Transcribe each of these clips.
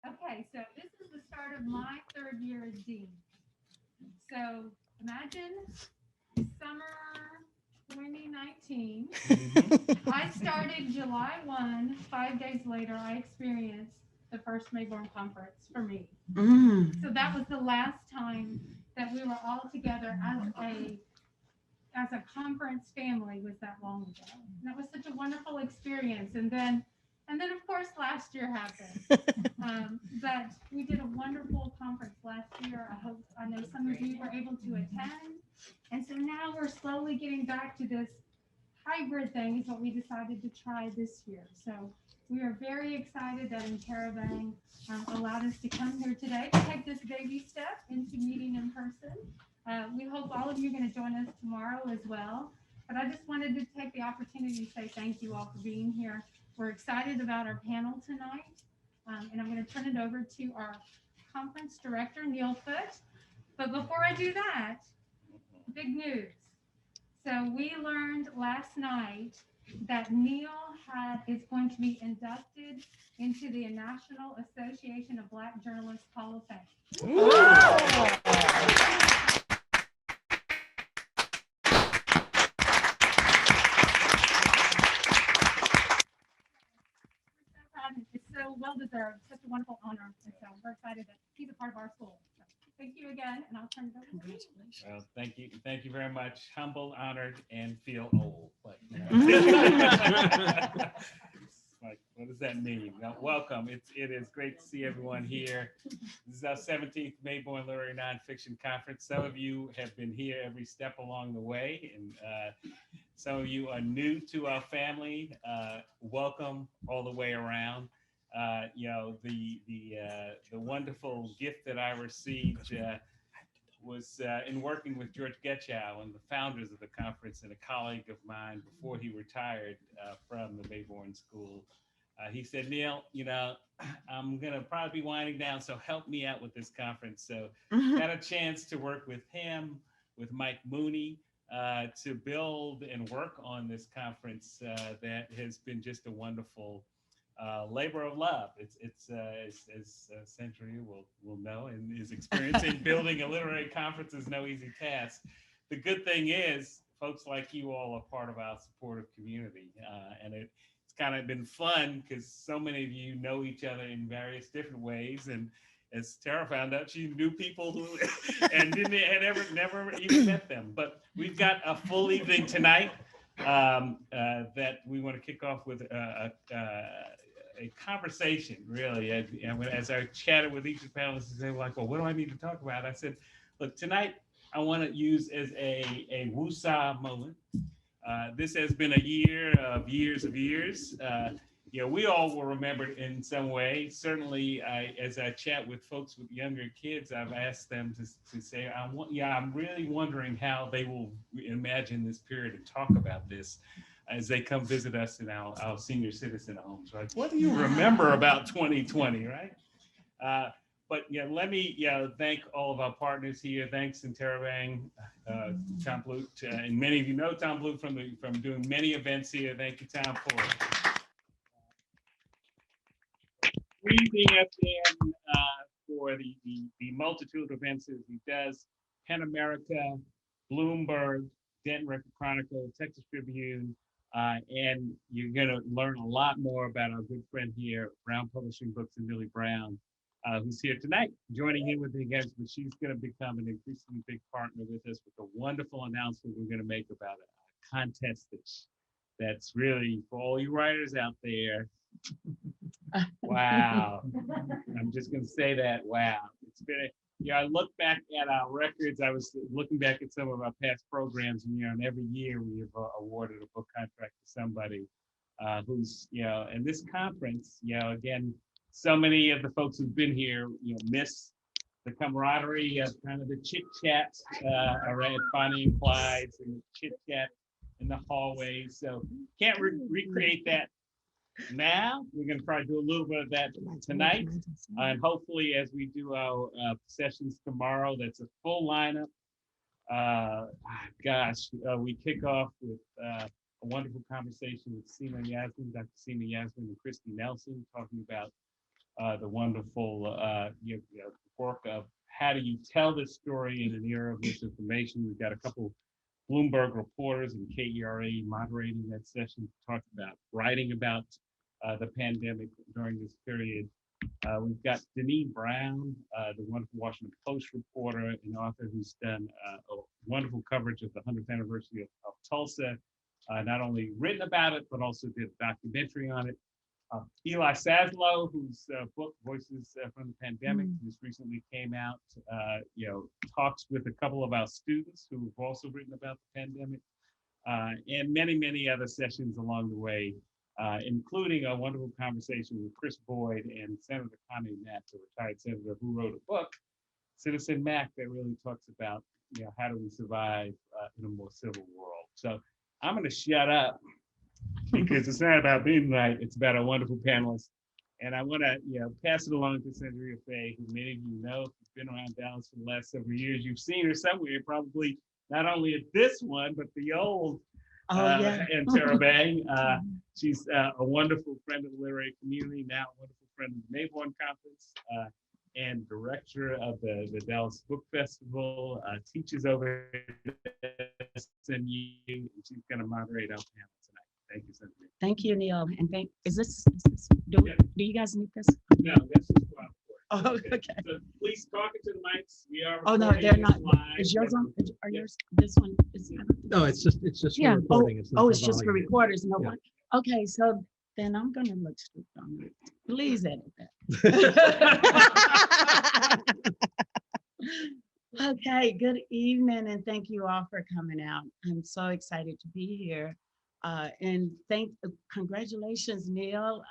Okay, so this is the start of my third year as dean. So imagine summer 2019. I started July 1. 5 days later, I experienced the first Mayborn conference for me. So that was the last time that we were all together as a conference family was that long ago. And that was such a wonderful experience. And then of course last year happened. But we did a wonderful conference last year. I know some of you were able to attend. And so now we're slowly getting back to this hybrid thing is what we decided to try this year. So we are very excited that Interrobang allowed us to come here today to take this baby step into meeting in person. We hope all of you are going to join us tomorrow as well. But I just wanted to take the opportunity to say thank you all for being here. We're excited about our panel tonight. And I'm going to turn it over to our conference director, Neil Foote. But before I do that, big news. So we learned last night that Neil is going to be inducted into the National Association of Black Journalists Hall of Fame. It's so well deserved, such a wonderful honor. And so we're excited that he's a part of our school. So thank you again, and I'll turn it over. Congratulations. Well, thank you very much. Humbled, honored, and feel old. But, like, what does that mean? Now, welcome. It is great to see everyone here. This is our 17th Mayborn Literary Nonfiction Conference. Some of you have been here every step along the way, and some of you are new to our family. Welcome all the way around. The wonderful gift that I received was in working with George Getchow, one of the founders of the conference and a colleague of mine before he retired from the Mayborn School. He said, Neil, I'm going to probably be winding down, so help me out with this conference. So got a chance to work with him, with Mike Mooney, to build and work on this conference that has been just a wonderful labor of love. It's as Sandria will know, and his experience in building a literary conference is no easy task. The good thing is, folks like you all are part of our supportive community, and it's kind of been fun because so many of you know each other in various different ways. And as Tara found out, she knew people who and never even met them. But we've got a full evening tonight that we want to kick off with a conversation, really. As I chatted with each of the panelists, they were like, well, what do I need to talk about? I said, look, tonight I want to use as a woosah moment. This has been a year of years. We all will remember it in some way. Certainly, as I chat with folks with younger kids, I've asked them to say, I'm really wondering how they will imagine this period and talk about this as they come visit us in our senior citizen homes, right? What do you remember about 2020, right? But let me thank all of our partners here. Thanks, Interrobang, Tom Blute, and many of you know Tom Blute from doing many events here. Thank you, Tom, for squeezing us in for the multitude of events that he does. Penn America, Bloomberg, Denton Record Chronicle, Texas Tribune, and you're going to learn a lot more about our good friend here, Brown Publishing Books, and Millie Brown, who's here tonight, joining in with the guests, but she's going to become an increasingly big partner with us with a wonderful announcement we're going to make about a contest that's really for all you writers out there. Wow. I'm just going to say that. Wow. It's been I look back at our records. I was looking back at some of our past programs, and every year we have awarded a book contract to somebody who's, and this conference, again, so many of the folks who've been here, miss the camaraderie of kind of the chit chat around Bonnie and Clyde's and the chit chat in the hallways. So can't recreate that now. We're going to probably do a little bit of that tonight, and hopefully as we do our sessions tomorrow, that's a full lineup. We kick off with a wonderful conversation with Seema Yasmin, Dr. Seema Yasmin and Christy Nelson, talking about the wonderful work of how do you tell this story in an era of misinformation. We've got a couple Bloomberg reporters and KERA moderating that session to talk about writing about the pandemic during this period. We've got Denise Brown, the wonderful Washington Post reporter and author who's done a wonderful coverage of the 100th anniversary of Tulsa, not only written about it, but also did a documentary on it. Eli Saslow, whose book Voices from the Pandemic just recently came out, talks with a couple of our students who have also written about the pandemic, and many, many other sessions along the way, including a wonderful conversation with Chris Boyd and Senator Connie Mack, the retired senator who wrote a book, Citizen Mack, that really talks about how do we survive in a more civil world. So I'm going to shut up, because it's not about me tonight, it's about our wonderful panelists. And I want to pass it along to Sandria Faye, who many of you know, has been around Dallas for the last several years. You've seen her somewhere, probably not only at this one, but the old and Terabang. She's a wonderful friend of the literary community, now a wonderful friend of the Mayborn Conference, and director of the Dallas Book Festival, teaches over at SMU, and she's going to moderate our panel tonight. Thank you, Cynthia. Thank you, Neil. And do you guys need this? No, that's just what I'm for. Oh, okay. So please talk into the mics. We are. Oh, no, they're not. Live. Is yours on? Are yours? This one is. No, it's just Yeah. for recording. It's just for recorders. No Yeah. one. Okay, so then I'm gonna look stupid on it. Please edit that. Okay, good evening, and thank you all for coming out. I'm so excited to be here. And congratulations, Neil.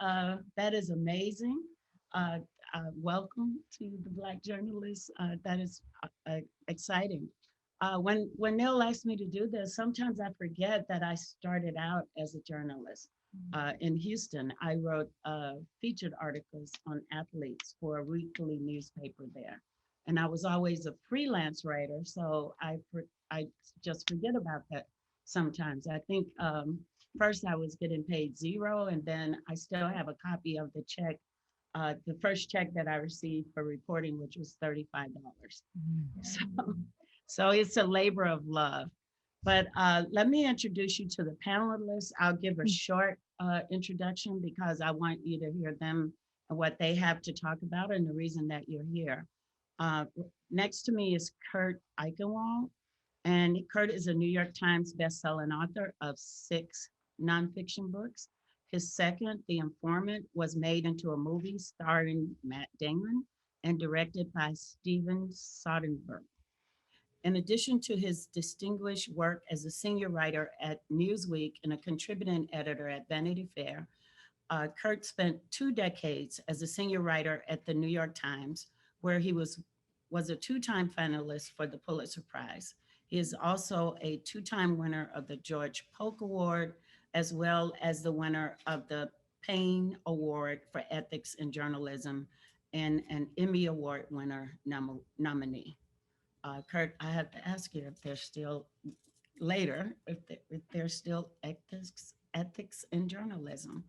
That is amazing. Welcome to the Black journalists. That is exciting. When Neil asked me to do this, sometimes I forget that I started out as a journalist. In Houston, I wrote featured articles on athletes for a weekly newspaper there. And I was always a freelance writer, so I just forget about that sometimes. I think first I was getting paid $0, and then I still have a copy of the check, the first check that I received for reporting, which was $35. So it's a labor of love. But let me introduce you to the panelists. I'll give a short introduction because I want you to hear them and what they have to talk about and the reason that you're here. Next to me is Kurt Eichenwald, and Kurt is a New York Times bestselling author of 6 nonfiction books. His second, The Informant, was made into a movie starring Matt Damon and directed by Steven Soderbergh. In addition to his distinguished work as a senior writer at Newsweek and a contributing editor at Vanity Fair, Kurt spent 2 decades as a senior writer at the New York Times, where he was a 2-time finalist for the Pulitzer Prize. He is also a 2-time winner of the George Polk Award, as well as the winner of the Payne Award for Ethics in Journalism and an Emmy Award winner nominee. Kurt, I have to ask you if there's still later, if there's still ethics in journalism.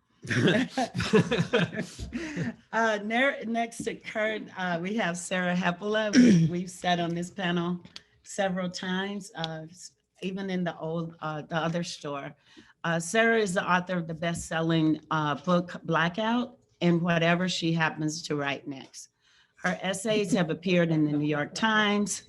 Next to Kurt, we have Sarah Heppala. We've sat on this panel several times, even in the other store. Sarah is the author of the best-selling book Blackout and whatever she happens to write next. Her essays have appeared in the New York Times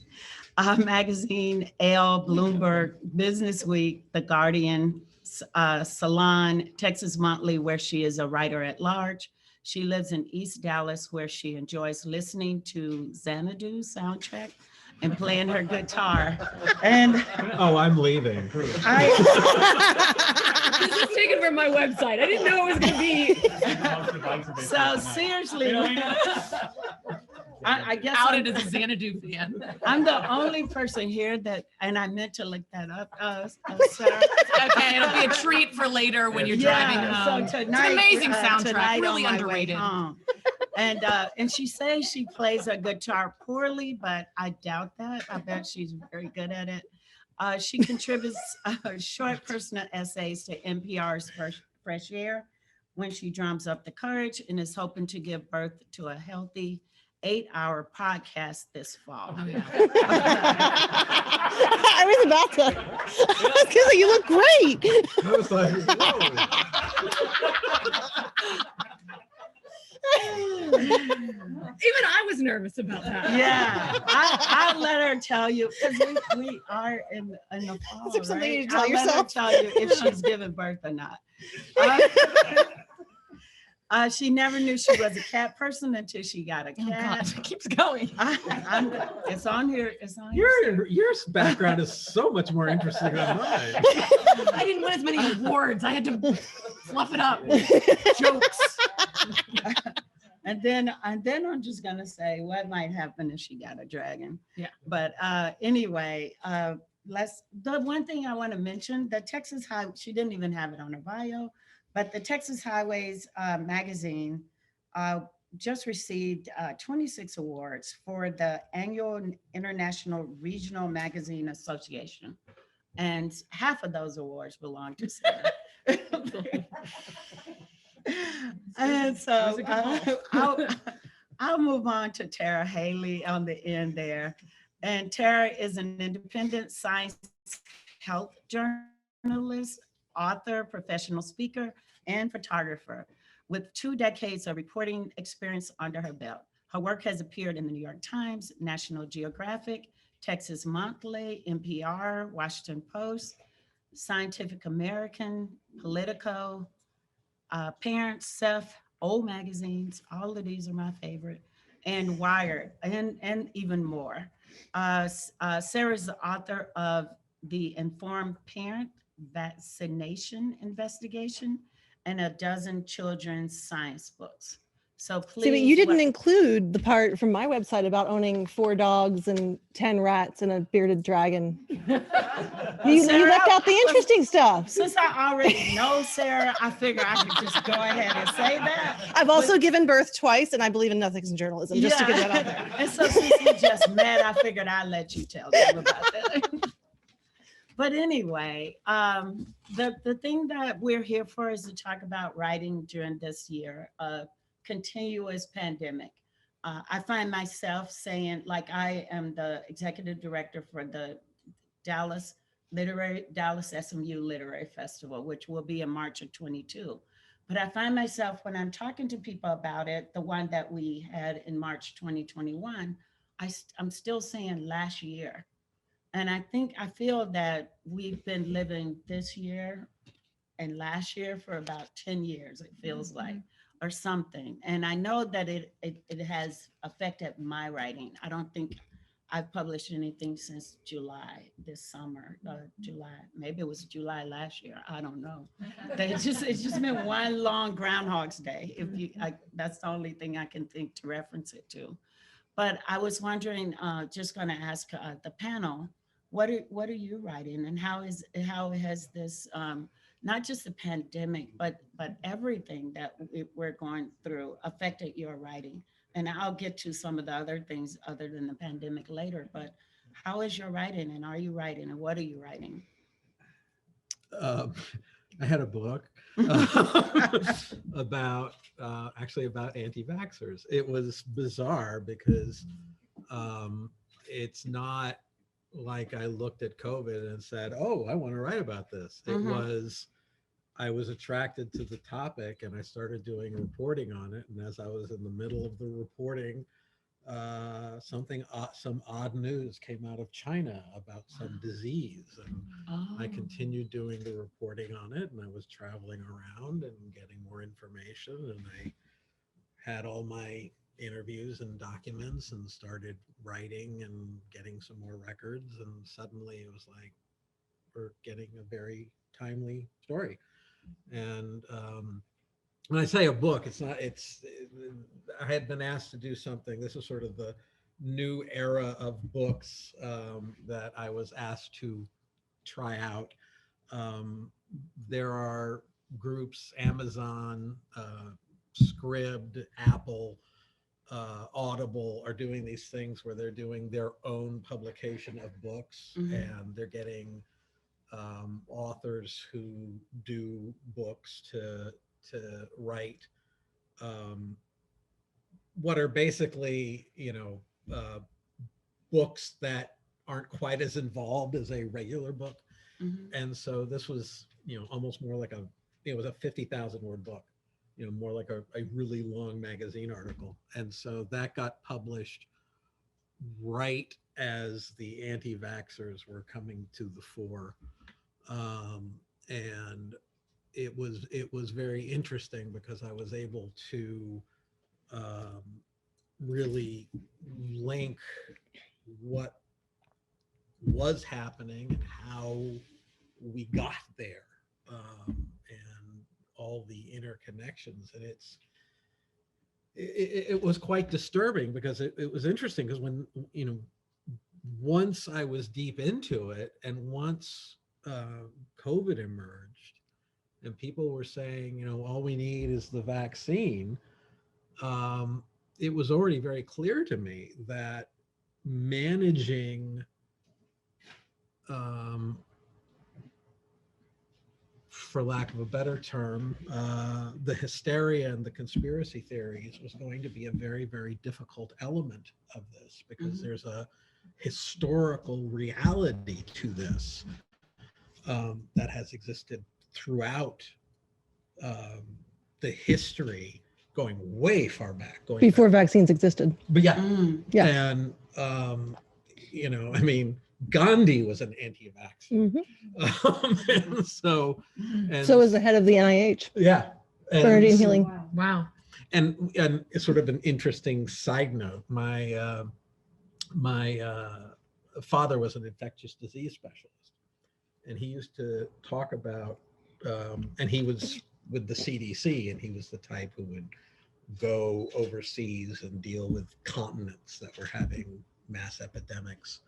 magazine, Elle, Bloomberg, Business Week, The Guardian, Salon, Texas Monthly, where she is a writer at large. She lives in East Dallas, where she enjoys listening to Xanadu soundtrack and playing her guitar. And I'm leaving. This is taken from my website. I didn't know it was going to be. So seriously, I guess Outed as a Xanadu fan. I'm the only person here that, and I meant to look that up, Sarah. Okay, it'll be a treat for later when you're driving home. So tonight, it's an amazing soundtrack, really on my way underrated. home. And she says she plays her guitar poorly, but I doubt that. I bet she's very good at it. She contributes short personal essays to NPR's Fresh Air, when she drums up the courage and is hoping to give birth to a healthy 8-hour podcast this fall. Oh, yeah. I was about to. I was gonna say, you look great. I was like, whoa. Even I was nervous about that. Yeah, I'll let her tell you because we are in the fall. Is there something you right? need to tell I'll let her yourself? tell you if she's giving birth or not. She never knew she was a cat person until she got a Oh, God, cat. it keeps going. It's on here. It's on here. Your background is so much more interesting than mine. I didn't win as many awards. I had to fluff it up. Jokes. And then I'm just gonna say what might happen if she got a dragon. Yeah. But anyway, the one thing I want to mention, the Texas High, she didn't even have it on her bio, but the Texas Highways magazine just received 26 awards for the annual International Regional Magazine Association. And half of those awards belong to Sarah. And so I'll move on to Tara Haley on the end there. And Tara is an independent science health journalist, author, professional speaker, and photographer with 2 decades of reporting experience under her belt. Her work has appeared in the New York Times, National Geographic, Texas Monthly, NPR, Washington Post, Scientific American, Politico, Parents, Self, old magazines, all of these are my favorite, and Wired, and even more. Sarah's the author of The Informed Parent Vaccination Investigation and a dozen children's science books. So please. See, but you didn't include the part from my website about owning 4 dogs and 10 rats and a bearded dragon. You left out the interesting stuff. Since I already know Sarah, I figure I could just go ahead and say that. I've also given birth twice, and I believe in nothing in journalism, just to get that out there. And so since we just met, I figured I'd let you tell them about that. But anyway, the thing that we're here for is to talk about writing during this year, continuous pandemic. I find myself saying, like, I am the executive director for the Dallas SMU Literary Festival, which will be in March of 22. But I find myself when I'm talking to people about it, the one that we had in March 2021, I'm still saying last year. And I feel that we've been living this year and last year for about 10 years, it feels like, or something. And I know that it has affected my writing. I don't think I've published anything since July this summer, July, maybe it was July last year. I don't know. It's just been one long Groundhog's Day. That's the only thing I can think to reference it to. But I was wondering, just going to ask the panel, what are you writing, and how has this, not just the pandemic, but everything that we're going through affected your writing? And I'll get to some of the other things other than the pandemic later, but how is your writing, and are you writing, and what are you writing? I had a book about anti-vaxxers. It was bizarre because it's not like I looked at COVID and said, oh, I want to write about this. It was, I was attracted to the topic and I started doing reporting on it. And as I was in the middle of the reporting, some odd news came out of China about some disease, and I continued doing the reporting on it, and I was traveling around and getting more information, and I had all my interviews and documents and started writing and getting some more records, and suddenly it was like, we're getting a very timely story. And when I say a book, I had been asked to do something. This is sort of the new era of books that I was asked to try out. There are groups, Amazon, Scribd, Apple, Audible are doing these things where they're doing their own publication of books, and they're getting authors who do books to to write what are basically, books that aren't quite as involved as a regular book. Mhm. And so this was, almost more like it was a 50,000 word book, more like a really long magazine article. And so that got published right as the anti-vaxxers were coming to the fore. And it was very interesting because I was able to really link what was happening and how we got there, and all the interconnections. And it was quite disturbing because it was interesting because when, once I was deep into it and once COVID emerged and people were saying, all we need is the vaccine, it was already very clear to me that managing for lack of a better term, the hysteria and the conspiracy theories was going to be a very, very difficult element of this because there's a historical reality to this that has existed throughout the history, going way far back. Before vaccines existed. But yeah. Yeah. And, I mean, Gandhi was an anti-vaxxer. And so is the head of the NIH. Yeah. For energy and healing. Wow. And it's sort of an interesting side note. My father was an infectious disease specialist, and he used to talk about, and he was with the CDC, and he was the type who would go overseas and deal with continents that were having mass epidemics.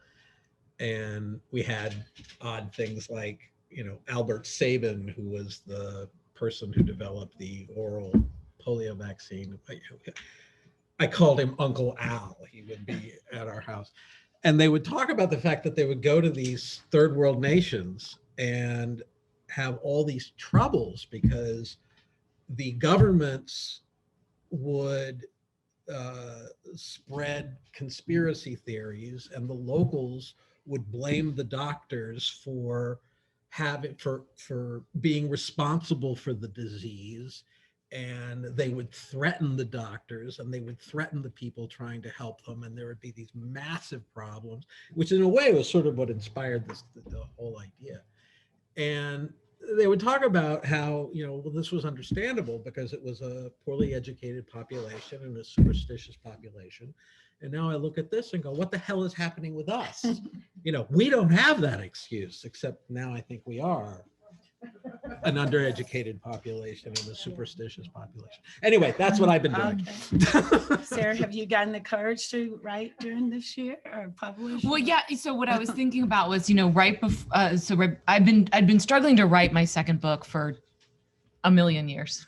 And we had odd things like, Albert Sabin, who was the person who developed the oral polio vaccine. I called him Uncle Al. He would be at our house. And they would talk about the fact that they would go to these third world nations and have all these troubles because the governments would spread conspiracy theories, and the locals would blame the doctors for being responsible for the disease, and they would threaten the doctors and they would threaten the people trying to help them, and there would be these massive problems, which in a way was sort of what inspired the whole idea. And they would talk about how, this was understandable because it was a poorly educated population and a superstitious population. And now I look at this and go, what the hell is happening with us? We don't have that excuse, except now I think we are an undereducated population and a superstitious population. Anyway, that's what I've been doing. Okay. Sarah, have you gotten the courage to write during this year or publish? Well, yeah. So what I was thinking about was, right before, I'd been struggling to write my second book for a million years,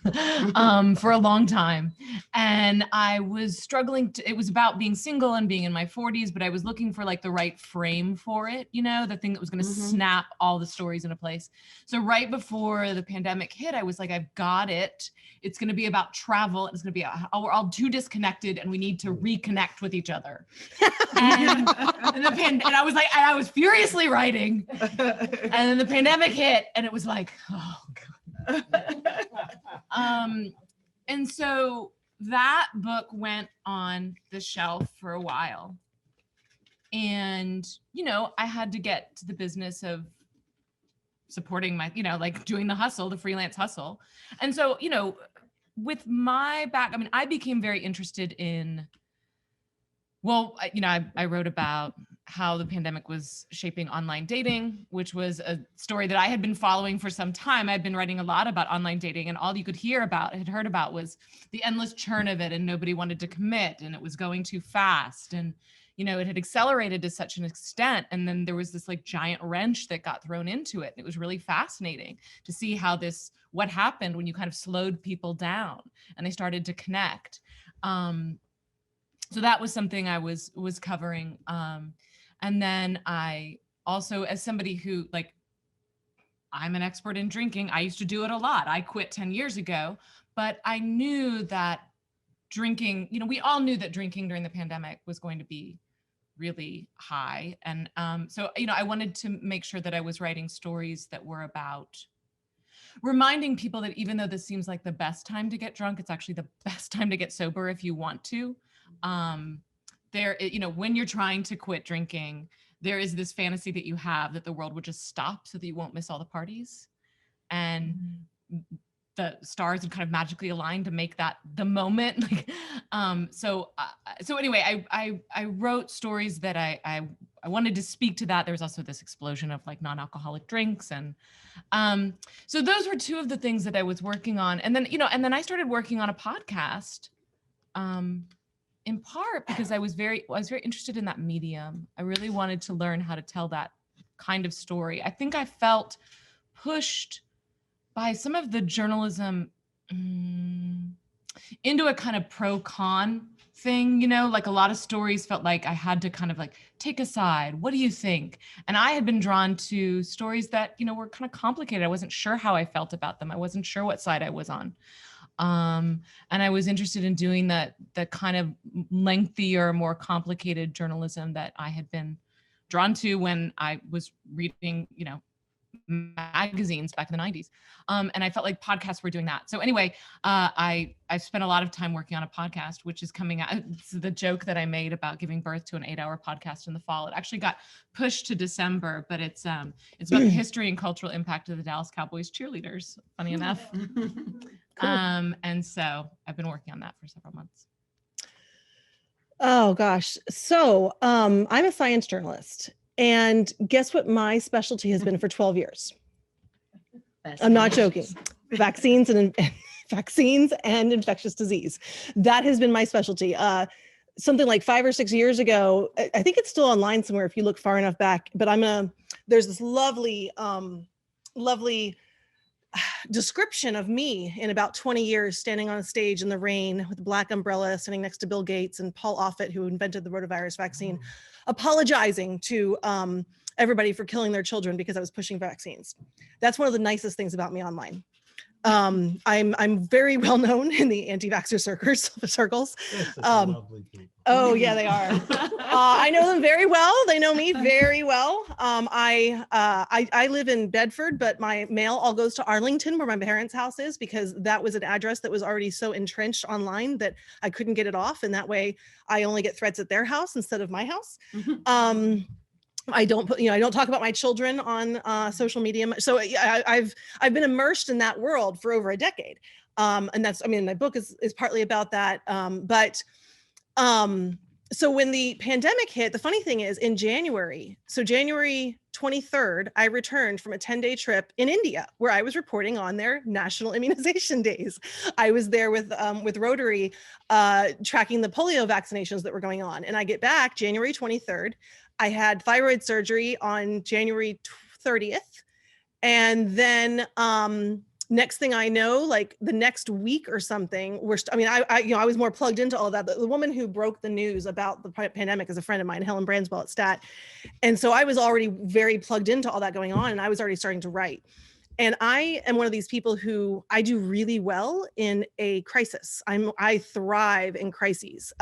for a long time. And I was struggling it was about being single and being in my 40s, but I was looking for like the right frame for it, the thing that was going to snap all the stories into place. So right before the pandemic hit, I was like, I've got it. It's going to be about travel. It's going to be, we're all too disconnected and we need to reconnect with each other. And I was like, I was furiously writing. And then the pandemic hit and it was like, oh God. And so that book went on the shelf for a while. And, I had to get to the business of supporting my, like doing the hustle, the freelance hustle. And so, with my back, I became very interested in, I wrote about how the pandemic was shaping online dating, which was a story that I had been following for some time. I'd been writing a lot about online dating, and all you could had heard about was the endless churn of it, and nobody wanted to commit, and it was going too fast. And, it had accelerated to such an extent. And then there was this like giant wrench that got thrown into it. And it was really fascinating to see what happened when you kind of slowed people down and they started to connect. So that was something I was covering. And then I also, as somebody who I'm an expert in drinking. I used to do it a lot. I quit 10 years ago, but I knew that drinking, we all knew that drinking during the pandemic was going to be really high. And so, I wanted to make sure that I was writing stories that were about reminding people that even though this seems like the best time to get drunk, it's actually the best time to get sober if you want to. When you're trying to quit drinking, there is this fantasy that you have that the world would just stop so that you won't miss all the parties. And the stars would kind of magically align to make that the moment. So anyway, I wrote stories that I wanted to speak to that. There was also this explosion of like non-alcoholic drinks. And so those were two of the things that I was working on. And then I started working on a podcast, in part because I was very interested in that medium. I really wanted to learn how to tell that kind of story. I think I felt pushed by some of the journalism into a kind of pro-con thing, like a lot of stories felt like I had to kind of like take a side. What do you think? And I had been drawn to stories that, were kind of complicated. I wasn't sure how I felt about them. I wasn't sure what side I was on. And I was interested in doing the kind of lengthier, more complicated journalism that I had been drawn to when I was reading, magazines back in the 90s. And I felt like podcasts were doing that. So anyway, I spent a lot of time working on a podcast, which is coming out. It's the joke that I made about giving birth to an 8-hour podcast in the fall. It actually got pushed to December, but it's about the history and cultural impact of the Dallas Cowboys cheerleaders, funny enough. Cool. And so I've been working on that for several months. Oh gosh. So I'm a science journalist. And guess what my specialty has been for 12 years? I'm not joking. Vaccines and infectious disease. That has been my specialty. Something like 5 or 6 years ago, I think it's still online somewhere if you look far enough back, but there's this lovely description of me in about 20 years standing on a stage in the rain with a black umbrella, sitting next to Bill Gates and Paul Offit, who invented the rotavirus vaccine, apologizing to everybody for killing their children because I was pushing vaccines. That's one of the nicest things about me online. I'm very well known in the anti-vaxxer circles. Lovely people. Oh yeah, they are. I know them very well. They know me very well. I live in Bedford, but my mail all goes to Arlington, where my parents' house is, because that was an address that was already so entrenched online that I couldn't get it off. And that way I only get threats at their house instead of my house. I don't talk about my children on social media. So I've been immersed in that world for over a decade. And that's, my book is partly about that. So when the pandemic hit, the funny thing is in January 23rd, I returned from a 10-day trip in India where I was reporting on their national immunization days. I was there with Rotary, tracking the polio vaccinations that were going on. And I get back January 23rd. I had thyroid surgery on January 30th. And then, next thing I know, like the next week or something, I was more plugged into all of that. The woman who broke the news about the pandemic is a friend of mine, Helen Branswell at Stat. And so I was already very plugged into all that going on, and I was already starting to write. And I am one of these people who I do really well in a crisis. I thrive in crises.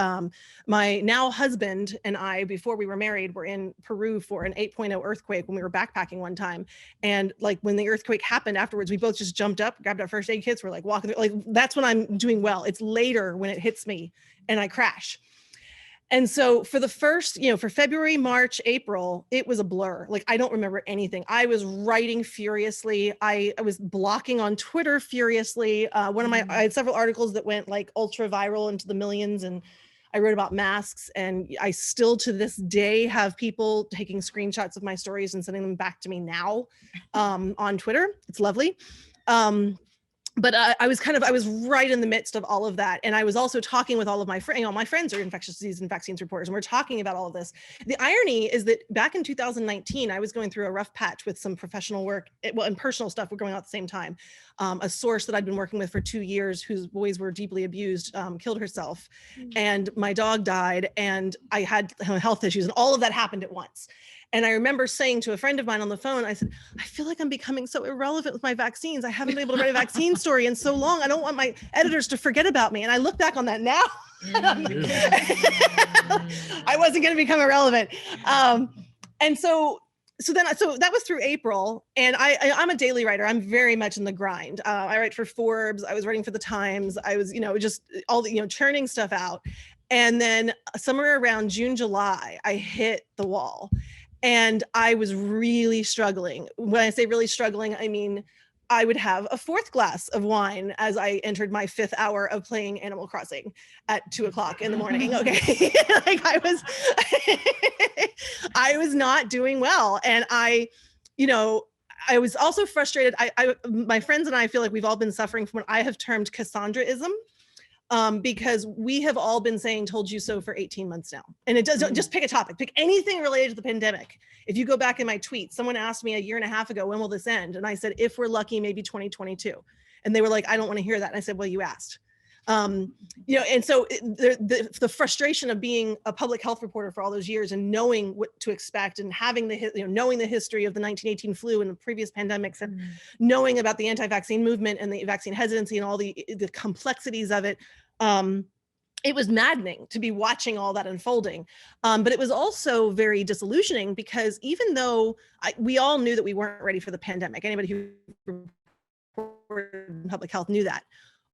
My now husband and I, before we were married, were in Peru for an 8.0 earthquake when we were backpacking one time. And like when the earthquake happened afterwards, we both just jumped up, grabbed our first aid kits. We're like walking through, like that's when I'm doing well. It's later when it hits me and I crash. And so for the first, for February, March, April, it was a blur. Like, I don't remember anything. I was writing furiously. I was blocking on Twitter furiously. I had several articles that went like ultra viral into the millions, and I wrote about masks. And I still to this day have people taking screenshots of my stories and sending them back to me now on Twitter. It's lovely. But I was right in the midst of all of that. And I was also talking with all of my friends. My friends are infectious disease and vaccines reporters, and we're talking about all of this. The irony is that back in 2019, I was going through a rough patch with some professional work, and personal stuff were going on at the same time. A source that I'd been working with for 2 years, whose boys were deeply abused, killed herself. And my dog died, and I had health issues, and all of that happened at once. And I remember saying to a friend of mine on the phone, I said, I feel like I'm becoming so irrelevant with my vaccines. I haven't been able to write a vaccine story in so long. I don't want my editors to forget about me. And I look back on that now. I wasn't going to become irrelevant. And so that was through April, and I'm a daily writer. I'm very much in the grind. I write for Forbes. I was writing for the Times. I was, just all the, churning stuff out. And then somewhere around June, July, I hit the wall, and I was really struggling. When I say really struggling, I mean, I would have a 4th glass of wine as I entered my 5th hour of playing Animal Crossing at 2:00 in the morning. Okay. Like I was not doing well. And I was also frustrated. My friends and I feel like we've all been suffering from what I have termed Cassandraism. Because we have all been saying "told you so" for 18 months now. And it doesn't, just pick a topic, pick anything related to the pandemic. If you go back in my tweets, someone asked me a year and a half ago, when will this end? And I said, if we're lucky, maybe 2022. And they were like, I don't want to hear that. And I said, well, you asked. And so the frustration of being a public health reporter for all those years and knowing what to expect and having knowing the history of the 1918 flu and the previous pandemics and knowing about the anti-vaccine movement and the vaccine hesitancy and all the complexities of it. It was maddening to be watching all that unfolding. But it was also very disillusioning because even though we all knew that we weren't ready for the pandemic, anybody who reported in public health knew that.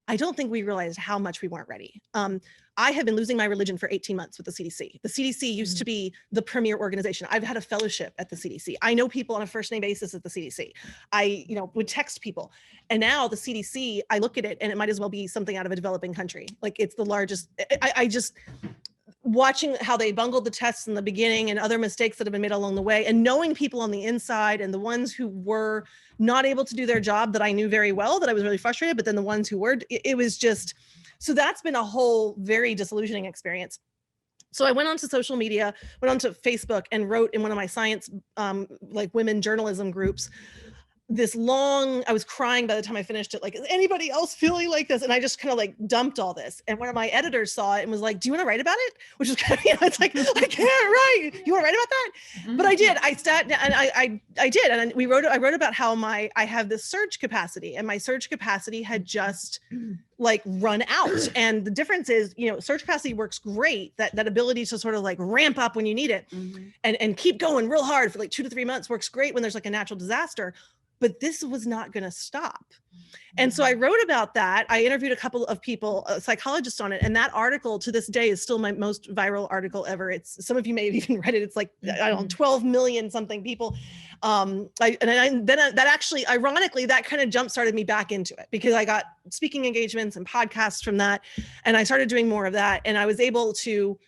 I don't think we realized how much we weren't ready. I have been losing my religion for 18 months with the CDC. The CDC used to be the premier organization. I've had a fellowship at the CDC. I know people on a first name basis at the CDC. I, would text people. And now the CDC, I look at it and it might as well be something out of a developing country. Like it's the largest, I just, watching how they bungled the tests in the beginning and other mistakes that have been made along the way, and knowing people on the inside and the ones who were not able to do their job that I knew very well, that I was really frustrated, but then the ones who were, it was just, so that's been a whole very disillusioning experience. So I went onto social media, went onto Facebook and wrote in one of my science, like women journalism groups, I was crying by the time I finished it. Like, is anybody else feeling like this? And I just kind of like dumped all this. And one of my editors saw it and was like, do you want to write about it? Which is kind of, it's like, I can't write. You want to write about that? But I did. I sat down and I did. And I wrote about how I have this surge capacity, and my surge capacity had just like run out. And the difference is, surge capacity works great. That ability to sort of like ramp up when you need it and keep going real hard for like 2 to 3 months works great when there's like a natural disaster. But this was not going to stop. And so I wrote about that. I interviewed a couple of people, psychologists on it. And that article to this day is still my most viral article ever. Some of you may have even read it. It's like, I don't know, 12 million something people. That actually, ironically, that kind of jump started me back into it because I got speaking engagements and podcasts from that. And I started doing more of that. And I was able to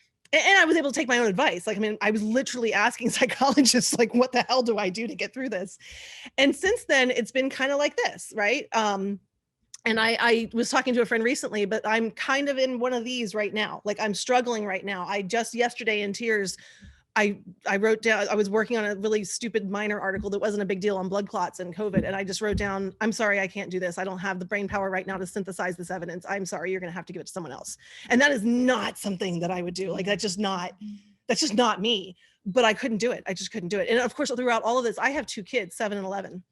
take my own advice. Like, I was literally asking psychologists, like, what the hell do I do to get through this? And since then, it's been kind of like this, right? And I was talking to a friend recently, but I'm kind of in one of these right now. Like, I'm struggling right now. I just yesterday in tears, I wrote down, I was working on a really stupid minor article that wasn't a big deal on blood clots and COVID. And I just wrote down, I'm sorry, I can't do this. I don't have the brain power right now to synthesize this evidence. I'm sorry, you're going to have to give it to someone else. And that is not something that I would do. Like, that's just not me, but I couldn't do it. I just couldn't do it. And of course, throughout all of this, I have 2 kids, 7 and 11.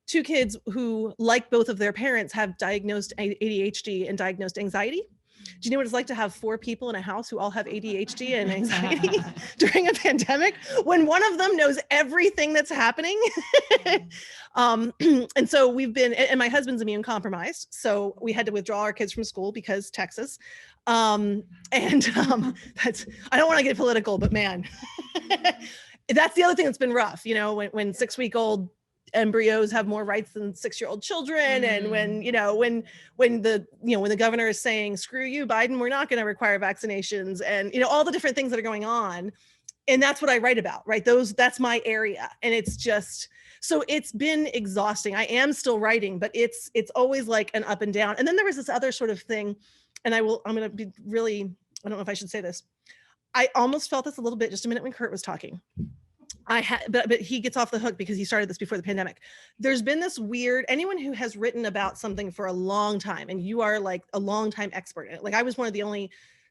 2 kids who, like both of their parents, have diagnosed ADHD and diagnosed anxiety. Do you know what it's like to have 4 people in a house who all have ADHD and anxiety during a pandemic when one of them knows everything that's happening? And so and my husband's immune compromised. So we had to withdraw our kids from school because Texas. I don't want to get political, but man, that's the other thing that's been rough, when 6-week-old embryos have more rights than 6-year-old children. And when the governor is saying, screw you, Biden, we're not going to require vaccinations, and, all the different things that are going on. And that's what I write about, right? That's my area. And it's just, so it's been exhausting. I am still writing, but it's always like an up and down. And then there was this other sort of thing, and I'm going to be really, I don't know if I should say this. I almost felt this a little bit just a minute when Kurt was talking. But he gets off the hook because he started this before the pandemic. There's been this weird, anyone who has written about something for a long time, and you are like a long time expert in it. Like, I was one of the only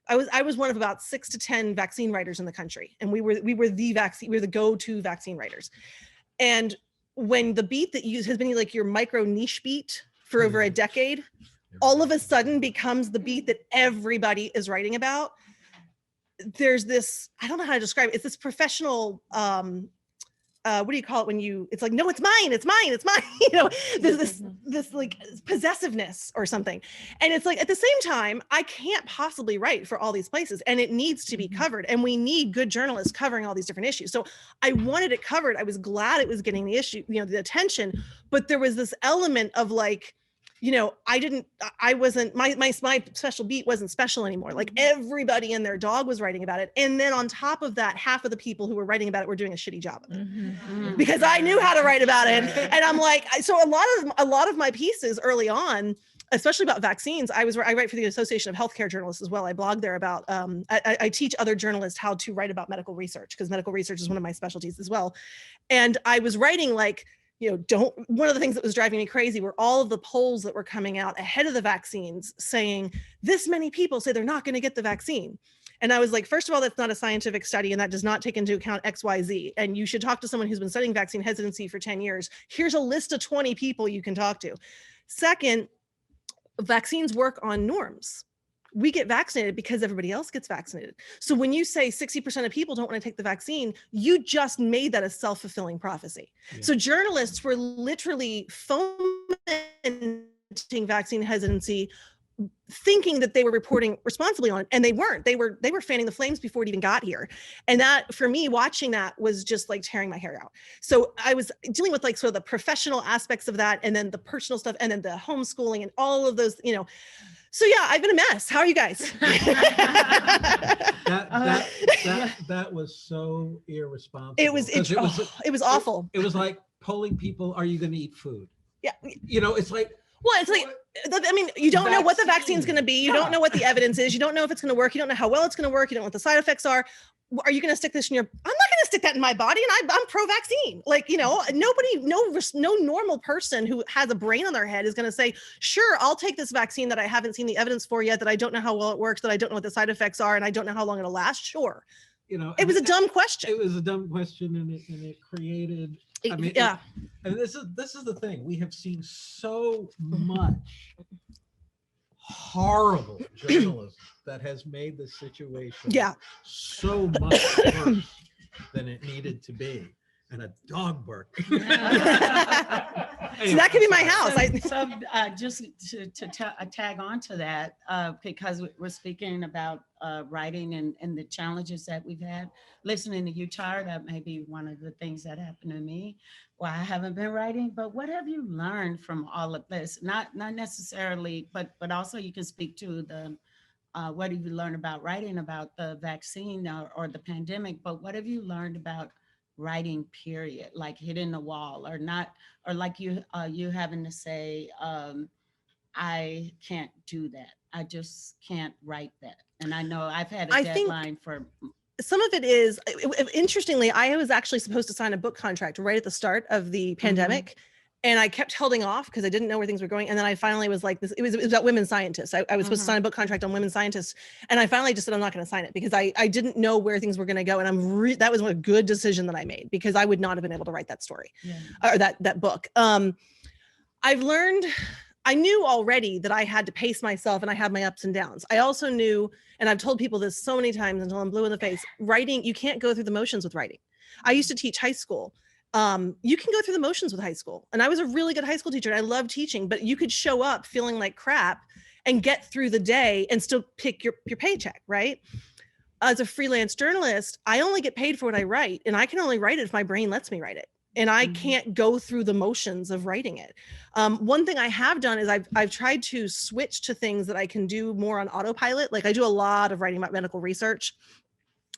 I was one of about 6 to 10 vaccine writers in the country, and we were the go-to vaccine writers. And when the beat that has been like your micro niche beat for over a decade, all of a sudden becomes the beat that everybody is writing about, there's this, I don't know how to describe it. It's this professional, what do you call it when it's like, no, it's mine, you know, there's this like possessiveness or something. And it's like, at the same time, I can't possibly write for all these places, and it needs to be covered. And we need good journalists covering all these different issues. So I wanted it covered. I was glad it was getting the issue, you know, the attention, but there was this element of like, you know, I wasn't, my special beat wasn't special anymore. Like everybody and their dog was writing about it. And then on top of that, half of the people who were writing about it were doing a shitty job of it because I knew how to write about it. And I'm like, so a lot of my pieces early on, especially about vaccines, I write for the Association of Healthcare Journalists as well. I blog there about, I teach other journalists how to write about medical research, because medical research is one of my specialties as well. And I was writing like, you know, one of the things that was driving me crazy were all of the polls that were coming out ahead of the vaccines saying this many people say they're not going to get the vaccine. And I was like, first of all, that's not a scientific study, and that does not take into account XYZ. And you should talk to someone who's been studying vaccine hesitancy for 10 years. Here's a list of 20 people you can talk to. Second, vaccines work on norms. We get vaccinated because everybody else gets vaccinated. So when you say 60% of people don't want to take the vaccine, you just made that a self-fulfilling prophecy. Yeah. So journalists were literally fomenting vaccine hesitancy, thinking that they were reporting responsibly on it, and they weren't. They were fanning the flames before it even got here. And that, for me, watching that was just like tearing my hair out. So I was dealing with like sort of the professional aspects of that, and then the personal stuff, and then the homeschooling and all of those, you know. So yeah, I've been a mess. How are you guys? that was so irresponsible. It was awful. It was like polling people, are you going to eat food? Yeah. You know, it's like, well, it's like, I mean, you don't know what the vaccine is going to be. You don't know what the evidence is. You don't know if it's going to work. You don't know how well it's going to work. You don't know what the side effects are. Are you going to stick this in your, I'm not going to stick that in my body. And I'm pro-vaccine. Like, you know, no normal person who has a brain on their head is going to say, sure, I'll take this vaccine that I haven't seen the evidence for yet, that I don't know how well it works, that I don't know what the side effects are, and I don't know how long it'll last. Sure. You know, it was a dumb question. It was a dumb question, and it created, I mean, yeah. And this is the thing. We have seen so much horrible journalism that has made the situation so much worse than it needed to be. And a dog bark. Anyway, so that could be my house. Just to tag on to that, because we're speaking about writing and the challenges that we've had. Listening to you, Char, that may be one of the things that happened to me. Well, I haven't been writing, but what have you learned from all of this? Not necessarily, but also you can speak to the what have you learned about writing about the vaccine or the pandemic, but what have you learned about writing, period, like hitting the wall or not, or like you having to say, I can't do that. I just can't write that. And I know I've had a deadline for. Some of it is, interestingly, I was actually supposed to sign a book contract right at the start of the pandemic. And I kept holding off because I didn't know where things were going. And then I finally was like, it was about women scientists. I was supposed to sign a book contract on women scientists. And I finally just said, I'm not going to sign it because I didn't know where things were going to go. And that was a good decision that I made, because I would not have been able to write that story or that book. I knew already that I had to pace myself, and I had my ups and downs. I also knew, and I've told people this so many times until I'm blue in the face, writing, you can't go through the motions with writing. I used to teach high school. You can go through the motions with high school. And I was a really good high school teacher, and I loved teaching, but you could show up feeling like crap and get through the day and still pick your paycheck, right? As a freelance journalist, I only get paid for what I write, and I can only write it if my brain lets me write it. And I can't go through the motions of writing it. One thing I have done is I've tried to switch to things that I can do more on autopilot. Like I do a lot of writing about medical research.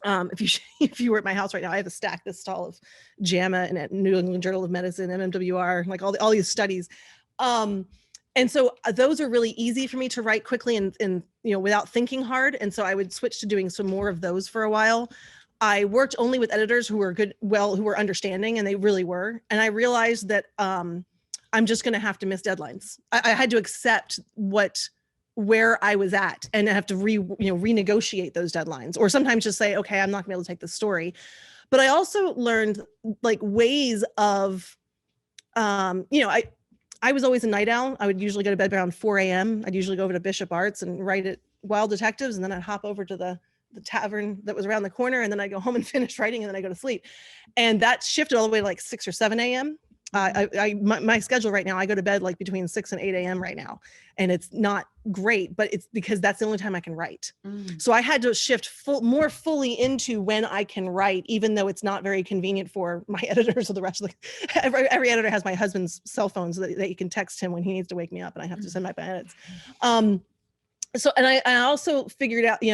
If you were at my house right now, I have a stack this tall of JAMA and New England Journal of Medicine, MMWR, like all these studies. And so those are really easy for me to write quickly and without thinking hard. And so I would switch to doing some more of those for a while. I worked only with editors who were who were understanding, and they really were. And I realized that I'm just going to have to miss deadlines. I had to accept what where I was at and have to renegotiate those deadlines, or sometimes just say, okay, I'm not gonna be able to take the story. But I also learned like ways of, I was always a night owl. I would usually go to bed around 4 a.m. I'd usually go over to Bishop Arts and write at Wild Detectives, and then I'd hop over to the tavern that was around the corner, and then I'd go home and finish writing, and then I go to sleep. And that shifted all the way to like 6 or 7 a.m. My schedule right now, I go to bed like between 6 and 8 a.m. right now, and it's not great, but it's because that's the only time I can write. So I had to shift more fully into when I can write, even though it's not very convenient for my editors or the rest of the, every editor has my husband's cell phone so that you can text him when he needs to wake me up, and I have to send my edits. So, and I also figured out,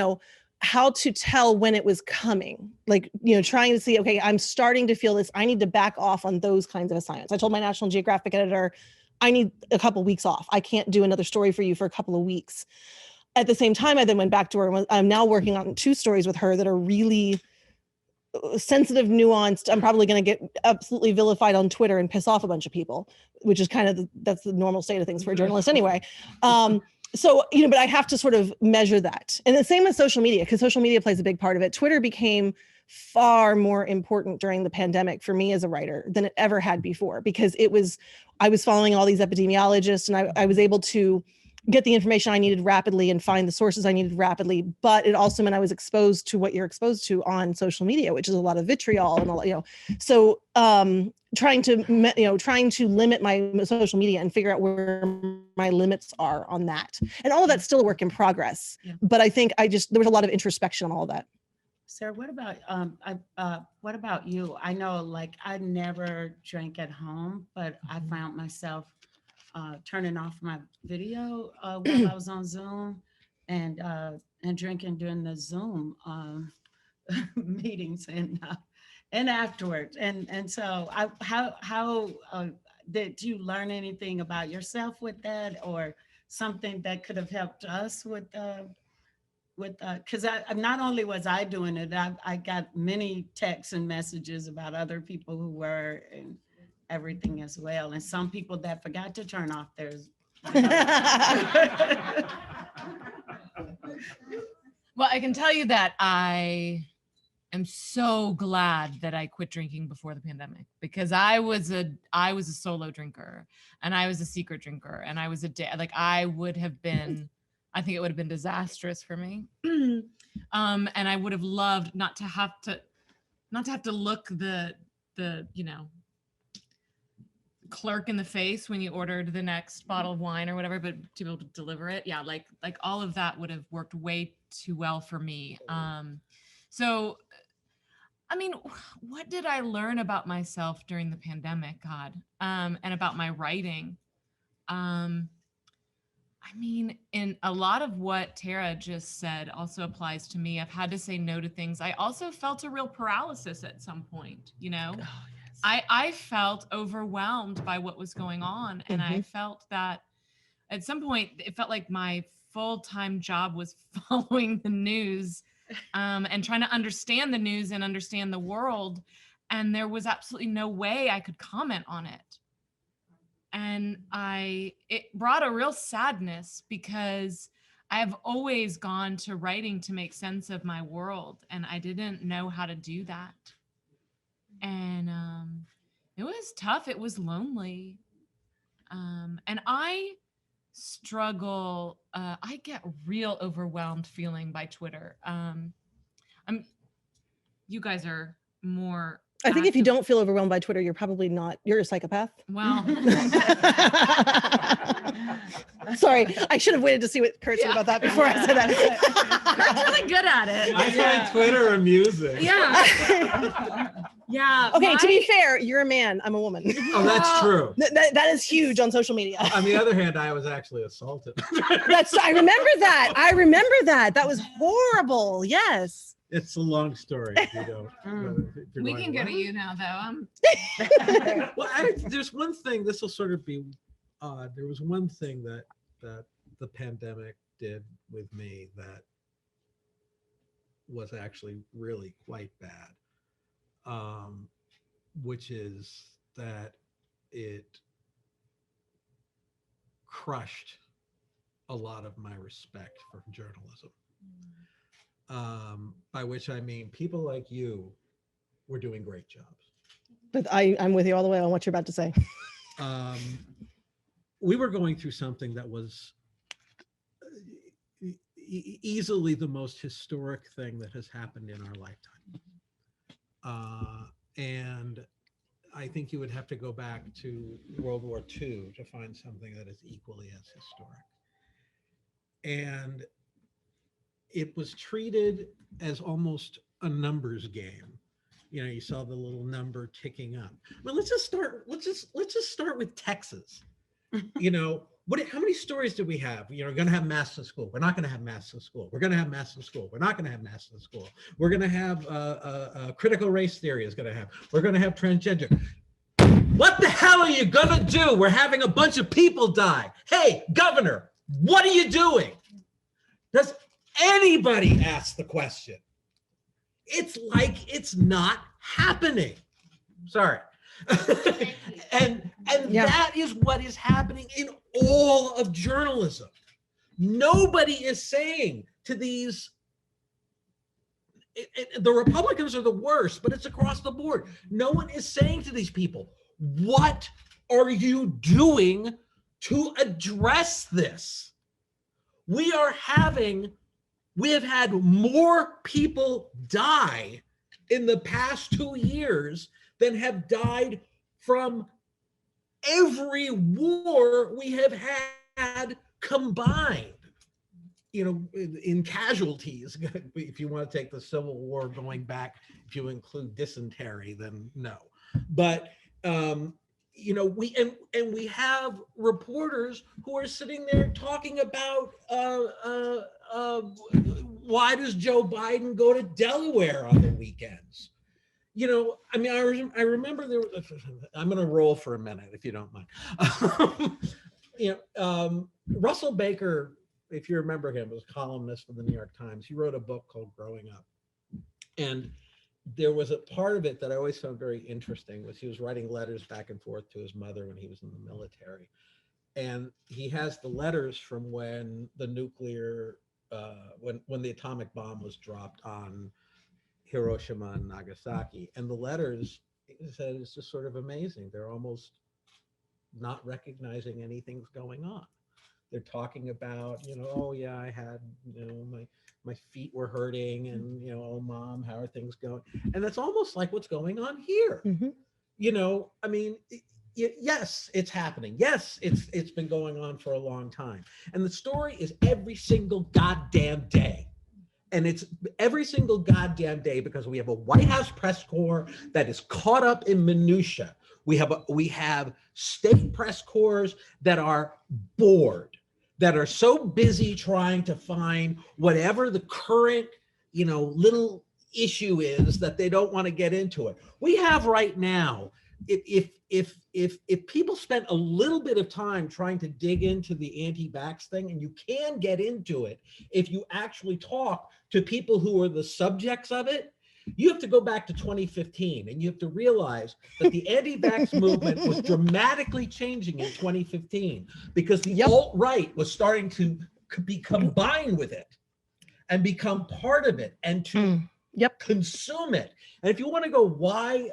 how to tell when it was coming, like, trying to see, okay, I'm starting to feel this, I need to back off on those kinds of assignments. I told my National Geographic editor, I need a couple of weeks off. I can't do another story for you for a couple of weeks. At the same time, I then went back to her, and I'm now working on 2 stories with her that are really sensitive, nuanced. I'm probably going to get absolutely vilified on Twitter and piss off a bunch of people, which is kind of that's the normal state of things for a journalist anyway. So, but I have to sort of measure that. And the same with social media, because social media plays a big part of it. Twitter became far more important during the pandemic for me as a writer than it ever had before, because I was following all these epidemiologists, and I was able to get the information I needed rapidly and find the sources I needed rapidly. But it also meant I was exposed to what you're exposed to on social media, which is a lot of vitriol and all, so trying to limit my social media and figure out where my limits are on that. And all of that's still a work in progress. Yeah. But I think there was a lot of introspection on all that. Sarah, what about you? I know, like, I never drank at home, but I found myself turning off my video while I was on Zoom, and drinking during the Zoom meetings and afterwards. And so how did you learn anything about yourself with that, or something that could have helped us with because I not only was I doing it, I got many texts and messages about other people who were, and everything as well, and some people that forgot to turn off theirs. Well, I can tell you that I am so glad that I quit drinking before the pandemic, because I was a solo drinker, and I was a secret drinker, and I was I would have been, I think it would have been disastrous for me. And I would have loved not to have to look the clerk in the face when you ordered the next bottle of wine or whatever, but to be able to deliver it. Yeah. Like all of that would have worked way too well for me. So, I mean, what did I learn about myself during the pandemic, God, and about my writing? I mean, in a lot of what Tara just said also applies to me. I've had to say no to things. I also felt a real paralysis at some point, Oh, yes. I felt overwhelmed by what was going on. And I felt that at some point, it felt like my full-time job was following the news and trying to understand the news and understand the world. And there was absolutely no way I could comment on it. And it brought a real sadness, because I've always gone to writing to make sense of my world, and I didn't know how to do that. And it was tough. It was lonely. And I struggle. I get real overwhelmed feeling by Twitter. You guys are more. I think if you don't feel overwhelmed by Twitter, you're a psychopath. Well, sorry, I should have waited to see what Kurt said about that before I said that. Kurt's really good at it. I find Twitter amusing. Yeah. Yeah. Okay, to be fair, you're a man, I'm a woman. Oh, that's true. That is huge on social media. On the other hand, I was actually assaulted. I remember that. That was horrible. Yes. It's a long story. If you don't. We can go to you now, though. Well, there's one thing. This will sort of be odd. There was one thing that the pandemic did with me that was actually really quite bad, which is that it crushed a a lot of my respect for journalism. By which I mean people like you were doing great jobs. But I'm with you all the way on what you're about to say. We were going through something that was easily the most historic thing that has happened in our lifetime. And I think you would have to go back to World War II to find something that is equally as historic. And it was treated as almost a numbers game. You know, you saw the little number ticking up. Well, let's just start with Texas. You know, how many stories do we have? You know, we're going to have masks in school. We're not going to have masks in school. We're going to have masks in school. We're not going to have masks in school. We're going to have critical race theory is going to have. We're going to have transgender. What the hell are you going to do? We're having a bunch of people die. Hey, governor, what are you doing? Does anybody ask the question? It's like it's not happening. Sorry. and that is what is happening in all of journalism. Nobody is saying to these, the Republicans are the worst, but it's across the board. No one is saying to these people, what are you doing to address this? We have had more people die in the past 2 years than have died from every war we have had combined. You know, in casualties, if you want to take the Civil War going back, if you include dysentery, then no. But you know, we have reporters who are sitting there talking about why does Joe Biden go to Delaware on the weekends? You know, I mean, I remember there. I'm going to roll for a minute, if you don't mind. You know, Russell Baker, if you remember him, was a columnist for the New York Times. He wrote a book called Growing Up, and there was a part of it that I always found very interesting. Was he was writing letters back and forth to his mother when he was in the military, and he has the letters from when the nuclear, when the atomic bomb was dropped on Hiroshima and Nagasaki, and the letters, he said, it's just sort of amazing. They're almost not recognizing anything's going on. They're talking about, you know, oh yeah, I had, you know, my feet were hurting, and you know, oh mom, how are things going? And that's almost like what's going on here. Mm-hmm. You know, I mean, yes, it's happening. Yes, it's been going on for a long time, and the story is every single goddamn day. And it's every single goddamn day because we have a White House press corps that is caught up in minutia. We have state press corps that are bored, that are so busy trying to find whatever the current, you know, little issue is that they don't want to get into it. We have right now, if people spent a little bit of time trying to dig into the anti-vax thing, and you can get into it if you actually talk to people who are the subjects of it, you have to go back to 2015, and you have to realize that the anti-vax movement was dramatically changing in 2015 because the alt-right was starting to be combined with it and become part of it and to consume it. And if you want to go, why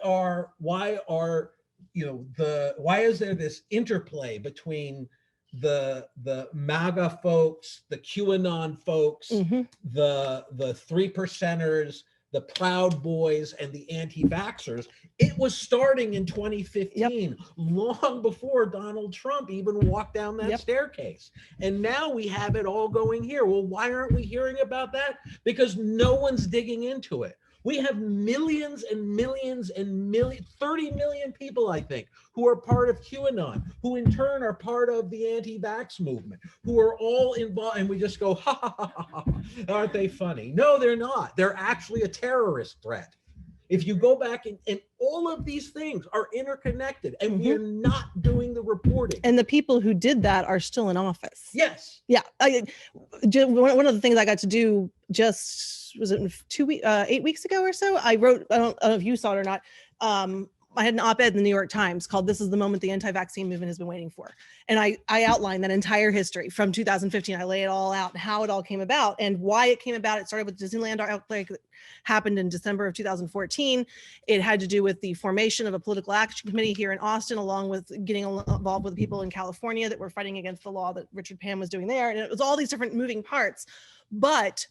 is there this interplay between the MAGA folks, the QAnon folks, the 3%ers, the Proud Boys, and the anti-vaxxers? It was starting in 2015, long before Donald Trump even walked down that staircase. And now we have it all going here. Well, why aren't we hearing about that? Because no one's digging into it. We have millions and millions and millions, 30 million people, I think, who are part of QAnon, who in turn are part of the anti-vax movement, who are all involved. And we just go, ha, ha, ha, ha, ha. Aren't they funny? No, they're not. They're actually a terrorist threat. If you go back and all of these things are interconnected, and we're not doing the reporting. And the people who did that are still in office. Yes. Yeah. One of the things I got to do was it 8 weeks ago or so? I wrote, I don't know if you saw it or not, I had an op-ed in the New York Times called "This is the moment the anti-vaccine movement has been waiting for," and I outlined that entire history from 2015. I lay it all out, how it all came about, and why it came about. It started with Disneyland outbreak that happened in December of 2014. It had to do with the formation of a political action committee here in Austin, along with getting involved with people in California that were fighting against the law that Richard Pan was doing there, and it was all these different moving parts. But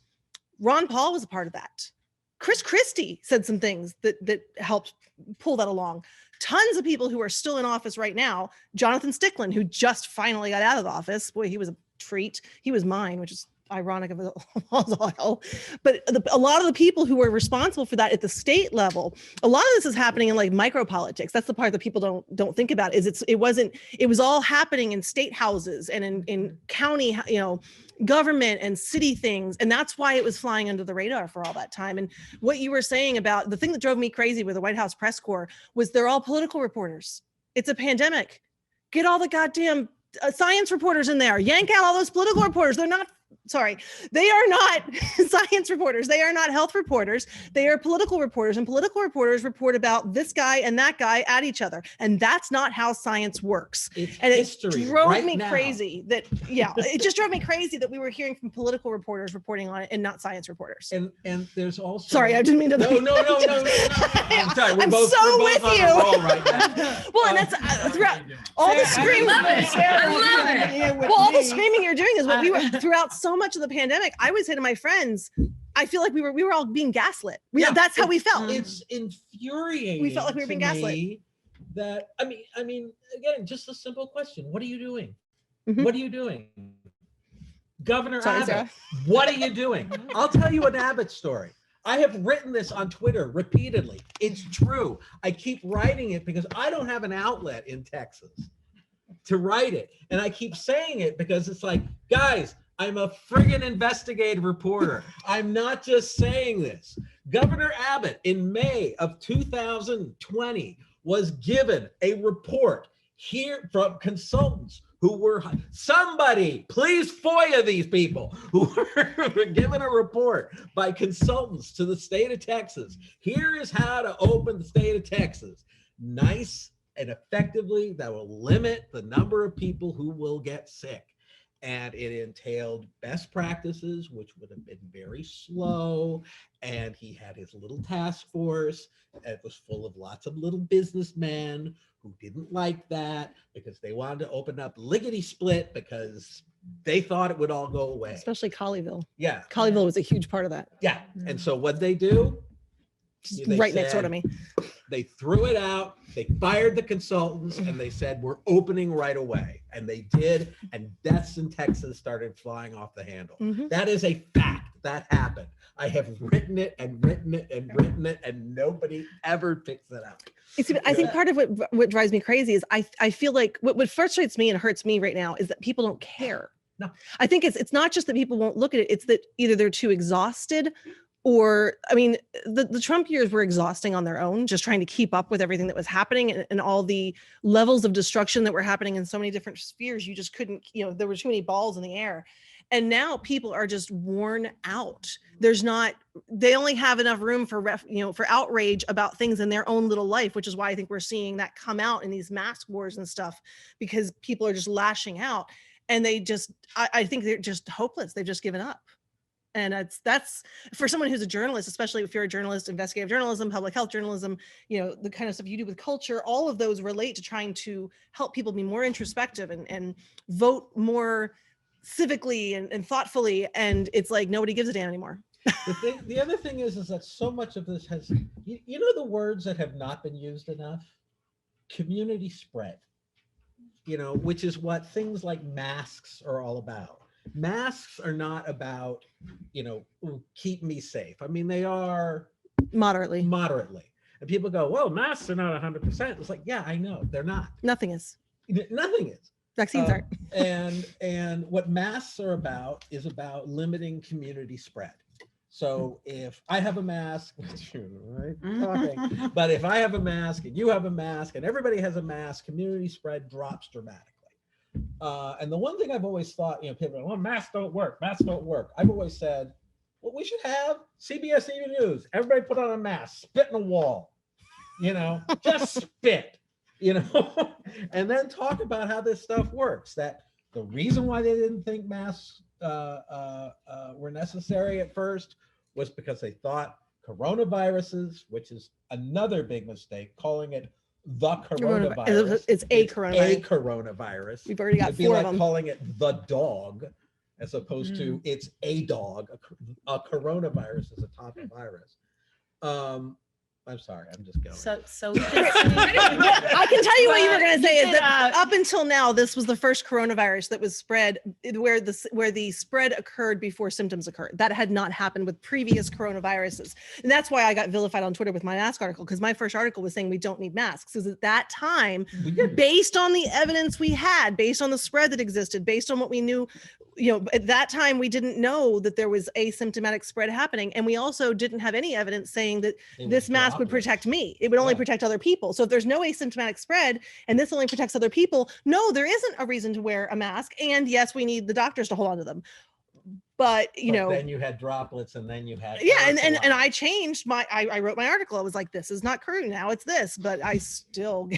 Ron Paul was a part of that. Chris Christie said some things that helped pull that along. Tons of people who are still in office right now. Jonathan Stickland, who just finally got out of the office. Boy, he was a treat. He was mine, which is ironic of it all. But a lot of the people who were responsible for that at the state level, a lot of this is happening in like micro politics. That's the part that people don't think about. It was all happening in state houses and in county, government and city things. And that's why it was flying under the radar for all that time. And what you were saying about the thing that drove me crazy with the White House press corps was they're all political reporters. It's a pandemic. Get all the goddamn science reporters in there. Yank out all those political reporters. They are not science reporters. They are not health reporters. They are political reporters, and political reporters report about this guy and that guy at each other. And that's not how science works. It's and history it drove right me now. crazy that, it just drove me crazy that we were hearing from political reporters reporting on it and not science reporters. And there's also Sorry, I didn't mean to. No. I'm sorry. We're I'm both with on you. a roll right now. Well, and that's throughout all the screaming. Well, all the screaming you're doing is what we were throughout so much of the pandemic. I would say to my friends, I feel like we were all being gaslit. That's how we felt. It's infuriating. We felt like we were being gaslit. That I mean, again, just a simple question: what are you doing? Mhm. What are you doing, Governor Sorry, Abbott? Sarah. What are you doing? I'll tell you an Abbott story. I have written this on Twitter repeatedly. It's true. I keep writing it because I don't have an outlet in Texas to write it, and I keep saying it because it's like, guys, I'm a friggin' investigative reporter. I'm not just saying this. Governor Abbott in May of 2020 was given a report here from consultants who were, somebody please FOIA these people who were given a report by consultants to the state of Texas. Here is how to open the state of Texas. Nice and effectively, that will limit the number of people who will get sick. And it entailed best practices, which would have been very slow. And he had his little task force. It was full of lots of little businessmen who didn't like that because they wanted to open up lickety split because they thought it would all go away. Especially Colleyville. Yeah. Colleyville was a huge part of that. Yeah. And so what they do? They Right next door said- to me. They threw it out, they fired the consultants, and they said, we're opening right away. And they did, and deaths in Texas started flying off the handle. Mhm. That is a fact. That happened. I have written it and written it and written it, and nobody ever picks it up. You see, but I think part of what drives me crazy is I feel like what frustrates me and hurts me right now is that people don't care. No. I think it's not just that people won't look at it, it's that either they're too exhausted or, I mean, the Trump years were exhausting on their own, just trying to keep up with everything that was happening and all the levels of destruction that were happening in so many different spheres. You just couldn't, there were too many balls in the air. And now people are just worn out. They only have enough room for outrage about things in their own little life, which is why I think we're seeing that come out in these mask wars and stuff, because people are just lashing out and I think they're just hopeless. They've just given up. And that's for someone who's a journalist, especially if you're a journalist, investigative journalism, public health journalism, the kind of stuff you do with culture, all of those relate to trying to help people be more introspective and vote more civically and thoughtfully. And it's like, nobody gives a damn anymore. The other thing is that so much of this has, the words that have not been used enough? Community spread, which is what things like masks are all about. Masks are not about, keep me safe. I mean, they are Moderately. And people go, well, masks are not 100%. It's like, yeah, I know. They're not. Nothing is. Nothing is. Vaccines aren't. And what masks are about is about limiting community spread. So if I have a mask, but if I have a mask and you have a mask and everybody has a mask, community spread drops dramatically. And the one thing I've always thought, people are, well, masks don't work. I've always said, well, we should have CBS News. Everybody put on a mask, spit in a wall. just spit, and then talk about how this stuff works. That the reason why they didn't think masks were necessary at first was because they thought coronaviruses, which is another big mistake, calling it the coronavirus. It's a coronavirus. A coronavirus. We've already got It'd be 4 like of them. calling it the dog, as opposed to it's a dog. A coronavirus is a type of virus. I'm sorry, I'm just going. So we can see, I can tell you what you were going to say is that Yeah. up until now, this was the first coronavirus that was spread where the spread occurred before symptoms occurred. That had not happened with previous coronaviruses. And that's why I got vilified on Twitter with my mask article, because my first article was saying we don't need masks. Because at that time, based on the evidence we had, based on the spread that existed, based on what we knew, at that time, we didn't know that there was asymptomatic spread happening. And we also didn't have any evidence saying that this mask would protect me. It would only protect other people. So if there's no asymptomatic spread and this only protects other people, no, there isn't a reason to wear a mask. And yes, we need the doctors to hold on to them. But then you had droplets, and then you had and I changed I wrote my article. I was like, this is not true. Now it's this, but I still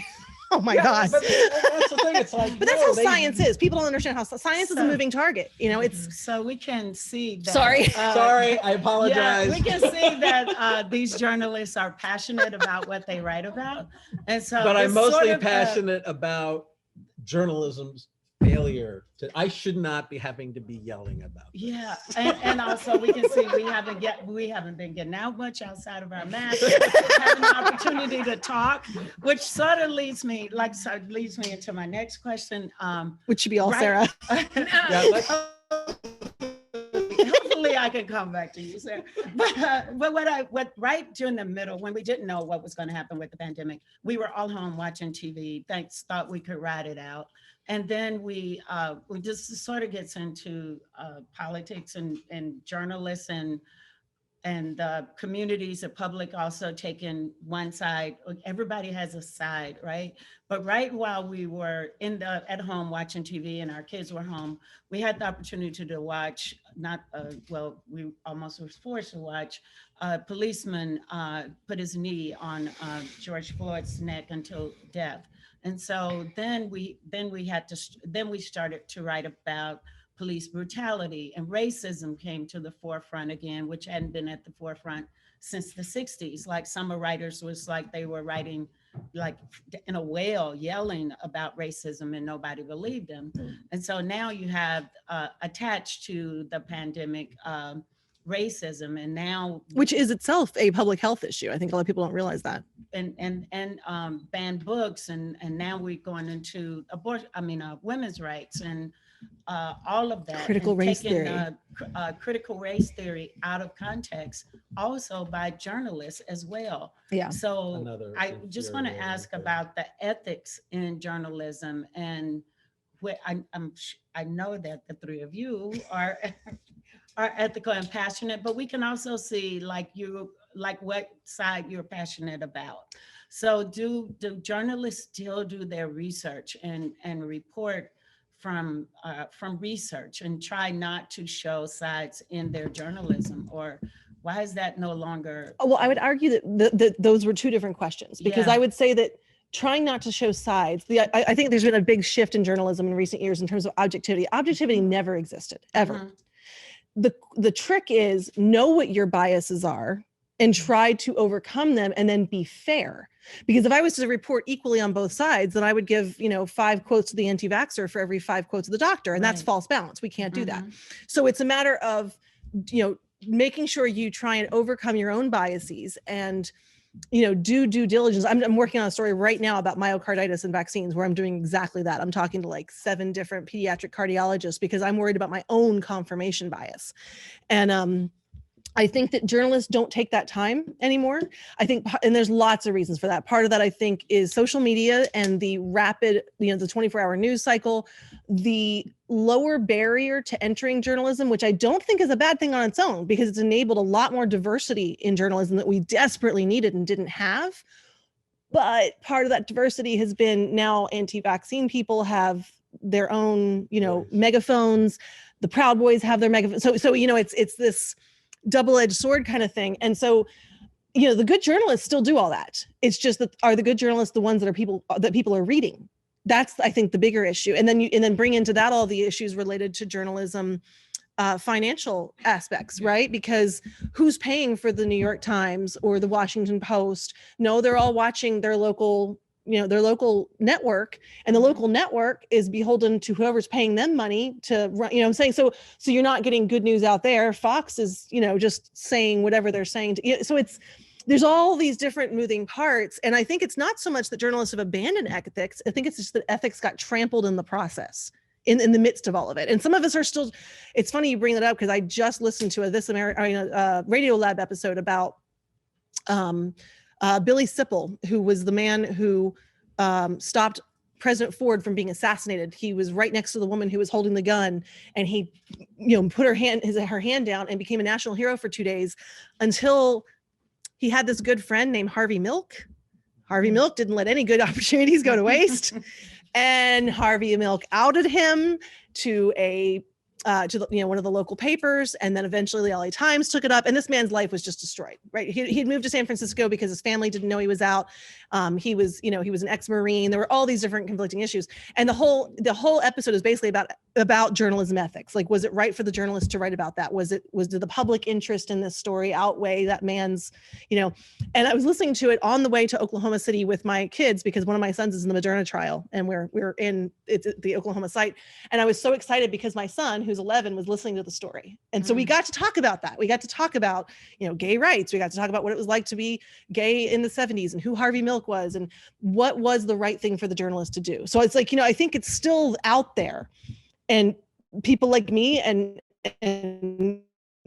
oh my God. But that's the thing. It's like, but that's how science is. People don't understand how science is a moving target. It's so we can see that. Sorry. Sorry, I apologize. Yeah, we can see that these journalists are passionate about what they write about. And so but I'm this mostly sort of, passionate about journalism's failure I should not be having to be yelling about this. Yeah, and also we can see we haven't been getting out much outside of our mask, having an opportunity to talk, which sort of leads me into my next question. Which should be all right. Sarah. Yeah, Hopefully I can come back to you, Sarah. But what right during the middle, when we didn't know what was going to happen with the pandemic, we were all home watching TV. Thought we could ride it out. And then we just sort of gets into politics and journalists and communities, the public also taking one side. Everybody has a side, right? But right while we were at home watching TV and our kids were home, we had the opportunity to watch, we almost was forced to watch a policeman put his knee on George Floyd's neck until death. And so then we started to write about police brutality, and racism came to the forefront again, which hadn't been at the forefront since the 60s. Like summer writers was like they were writing like in a wail, yelling about racism, and nobody believed them. And so now you have attached to the pandemic racism, and now which is itself a public health issue. I think a lot of people don't realize that. And banned books, and now we're going into women's rights and all of that. Critical race theory. Critical race theory out of context, also by journalists as well. Yeah. So I just want to ask about the ethics in journalism, and where I know that the three of you are ethical and passionate, but we can also see what side you're passionate about. So do journalists still do their research and report from research and try not to show sides in their journalism, or why is that no longer? Well, I would argue that those were two different questions, because Yeah. I would say that trying not to show sides, I think there's been a big shift in journalism in recent years in terms of objectivity. Objectivity never existed, ever. Mhm. The trick is know what your biases are and try to overcome them, and then be fair. Because if I was to report equally on both sides, then I would give 5 quotes to the anti-vaxxer for every 5 quotes to the doctor, and that's Right. false balance. We can't do that. Mhm. So it's a matter of making sure you try and overcome your own biases and do due diligence. I'm working on a story right now about myocarditis and vaccines, where I'm doing exactly that. I'm talking to like 7 different pediatric cardiologists because I'm worried about my own confirmation bias. And I think that journalists don't take that time anymore. I think, and there's lots of reasons for that. Part of that, I think, is social media and the rapid, the 24-hour news cycle, the lower barrier to entering journalism, which I don't think is a bad thing on its own, because it's enabled a lot more diversity in journalism that we desperately needed and didn't have. But part of that diversity has been now anti-vaccine people have their own, megaphones. The Proud Boys have their megaphones. So it's this double-edged sword kind of thing. And so the good journalists still do all that. It's just that, are the good journalists the ones that people are reading? That's, I think, the bigger issue. And then bring into that all the issues related to journalism, financial aspects, right? Because who's paying for the New York Times or the Washington Post? No, they're all watching their local network, and the local network is beholden to whoever's paying them money to run, what I'm saying? So you're not getting good news out there. Fox is, just saying whatever they're saying so there's all these different moving parts. And I think it's not so much that journalists have abandoned ethics. I think it's just that ethics got trampled in the process, in the midst of all of it. And some of us are still, it's funny you bring that up, because I just listened to a Radio Lab episode about Billy Sipple, who was the man who stopped President Ford from being assassinated. He was right next to the woman who was holding the gun, and he, put her hand down and became a national hero for 2 days, until he had this good friend named Harvey Milk. Harvey Milk didn't let any good opportunities go to waste. And Harvey Milk outed him to one of the local papers, and then eventually the LA Times took it up, and this man's life was just destroyed, right? He'd moved to San Francisco because his family didn't know he was out. He was an ex-Marine. There were all these different conflicting issues, and the whole episode is basically about journalism ethics. Like, was it right for the journalist to write about that? did the public interest in this story outweigh that man's, And I was listening to it on the way to Oklahoma City with my kids, because one of my sons is in the Moderna trial, and we're in the Oklahoma site, and I was so excited because my son, who's 11, was listening to the story. And so we got to talk about that. We got to talk about, gay rights. We got to talk about what it was like to be gay in the 70s, and who Harvey Milk was, and what was the right thing for the journalist to do. So it's like, I think it's still out there, and people like me and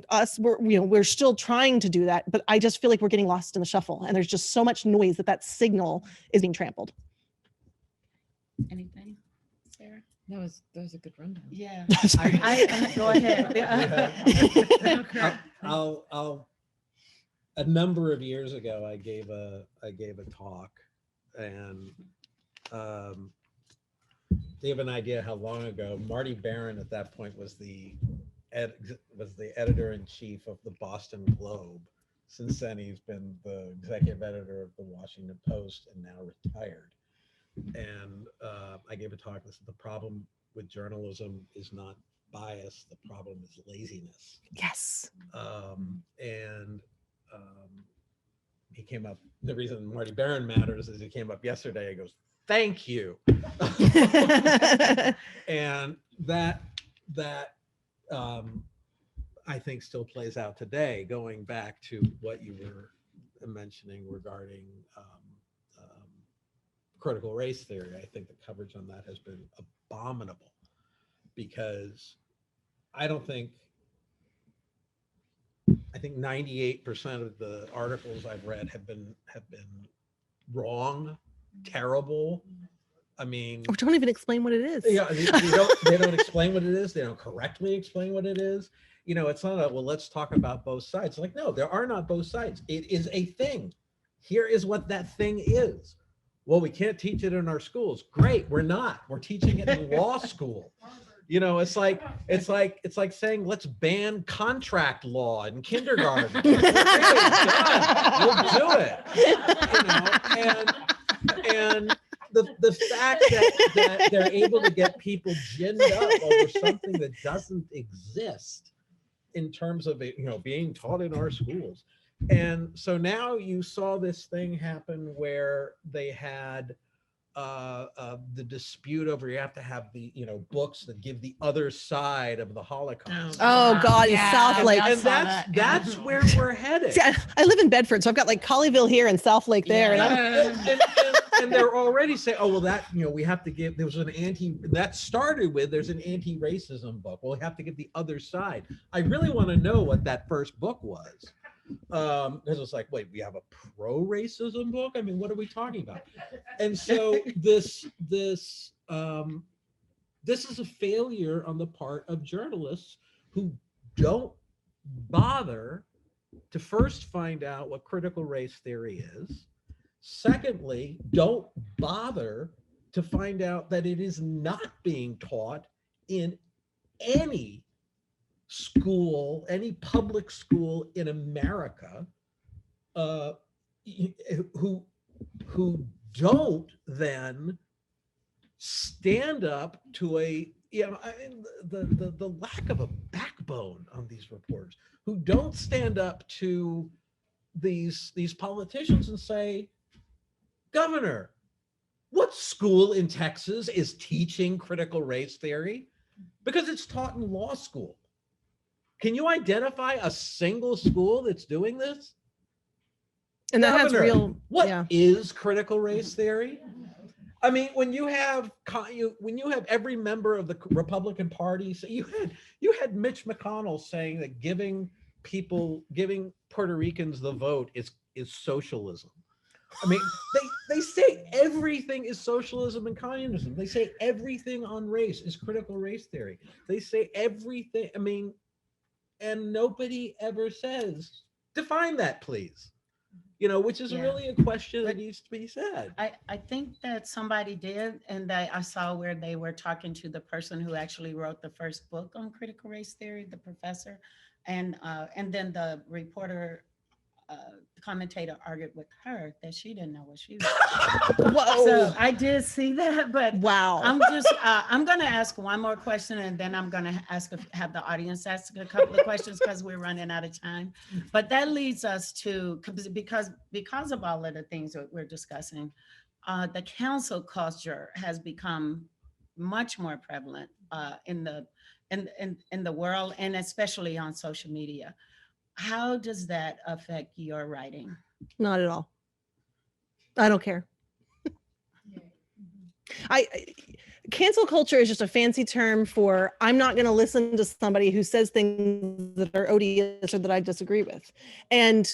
us, we're still trying to do that, but I just feel like we're getting lost in the shuffle, and there's just so much noise that signal is being trampled. Anything, Sarah? That was a good rundown. Yeah. I go ahead. I'll a number of years ago, I gave a talk, and they have an idea how long ago. Marty Barron at that point was the editor-in-chief of the Boston Globe. Since then, he's been the executive editor of the Washington Post, and now retired. And I gave a talk. This is the problem with journalism is not bias. The problem is laziness. Yes. He came up. The reason Marty Barron matters is he came up yesterday. He goes, "Thank you," and that I think still plays out today. Going back to what you were mentioning regarding critical race theory, I think the coverage on that has been abominable, because I think 98% of the articles I've read have been wrong, terrible. I mean, or don't even explain what it is. Yeah, they don't explain what it is. They don't correctly explain what it is. It's not let's talk about both sides. Like, no, there are not both sides. It is a thing. Here is what that thing is. Well, we can't teach it in our schools. Great, we're not. We're teaching it in law school. It's like saying let's ban contract law in kindergarten. We'll do it. And the fact that they're able to get people ginned up over something that doesn't exist in terms of it, being taught in our schools. And so now you saw this thing happen where they had the dispute over, you have to have the books that give the other side of the Holocaust. Oh God, yeah. South Lake. And that's where we're headed. See, I live in Bedford, so I've got like Colleyville here and South Lake there. Yeah. And they're already saying, oh, well, that, we have to give, there's an there's an anti-racism book. Well, we have to give the other side. I really want to know what that first book was. Because it's like, wait, we have a pro-racism book? I mean, what are we talking about? And so this is a failure on the part of journalists who don't bother to first find out what critical race theory is. Secondly, don't bother to find out that it is not being taught in any school, any public school in America. uh, who don't then stand up to the lack of a backbone on these reporters, who don't stand up to these politicians and say, Governor, what school in Texas is teaching critical race theory? Because it's taught in law school. Can you identify a single school that's doing this? And that has Governor, real, what is critical race theory? I mean, when you have every member of the Republican Party, so you had Mitch McConnell saying that giving Puerto Ricans the vote is socialism. I mean, they say everything is socialism and communism. They say everything on race is critical race theory. They say everything. I mean, and nobody ever says, define that, please. Which is really a question that needs to be said. I think that somebody did, and I saw where they were talking to the person who actually wrote the first book on critical race theory, the professor, and then the reporter, commentator argued with her that she didn't know what she was. whoa. So I did see that, but Wow. I'm going to ask one more question, and then I'm going to have the audience ask a couple of questions because we're running out of time. But that leads us to, because of all of the things that we're discussing, the cancel culture has become much more prevalent in the world, and especially on social media. How does that affect your writing? Not at all. I don't care. Cancel culture is just a fancy term for I'm not going to listen to somebody who says things that are odious or that I disagree with. And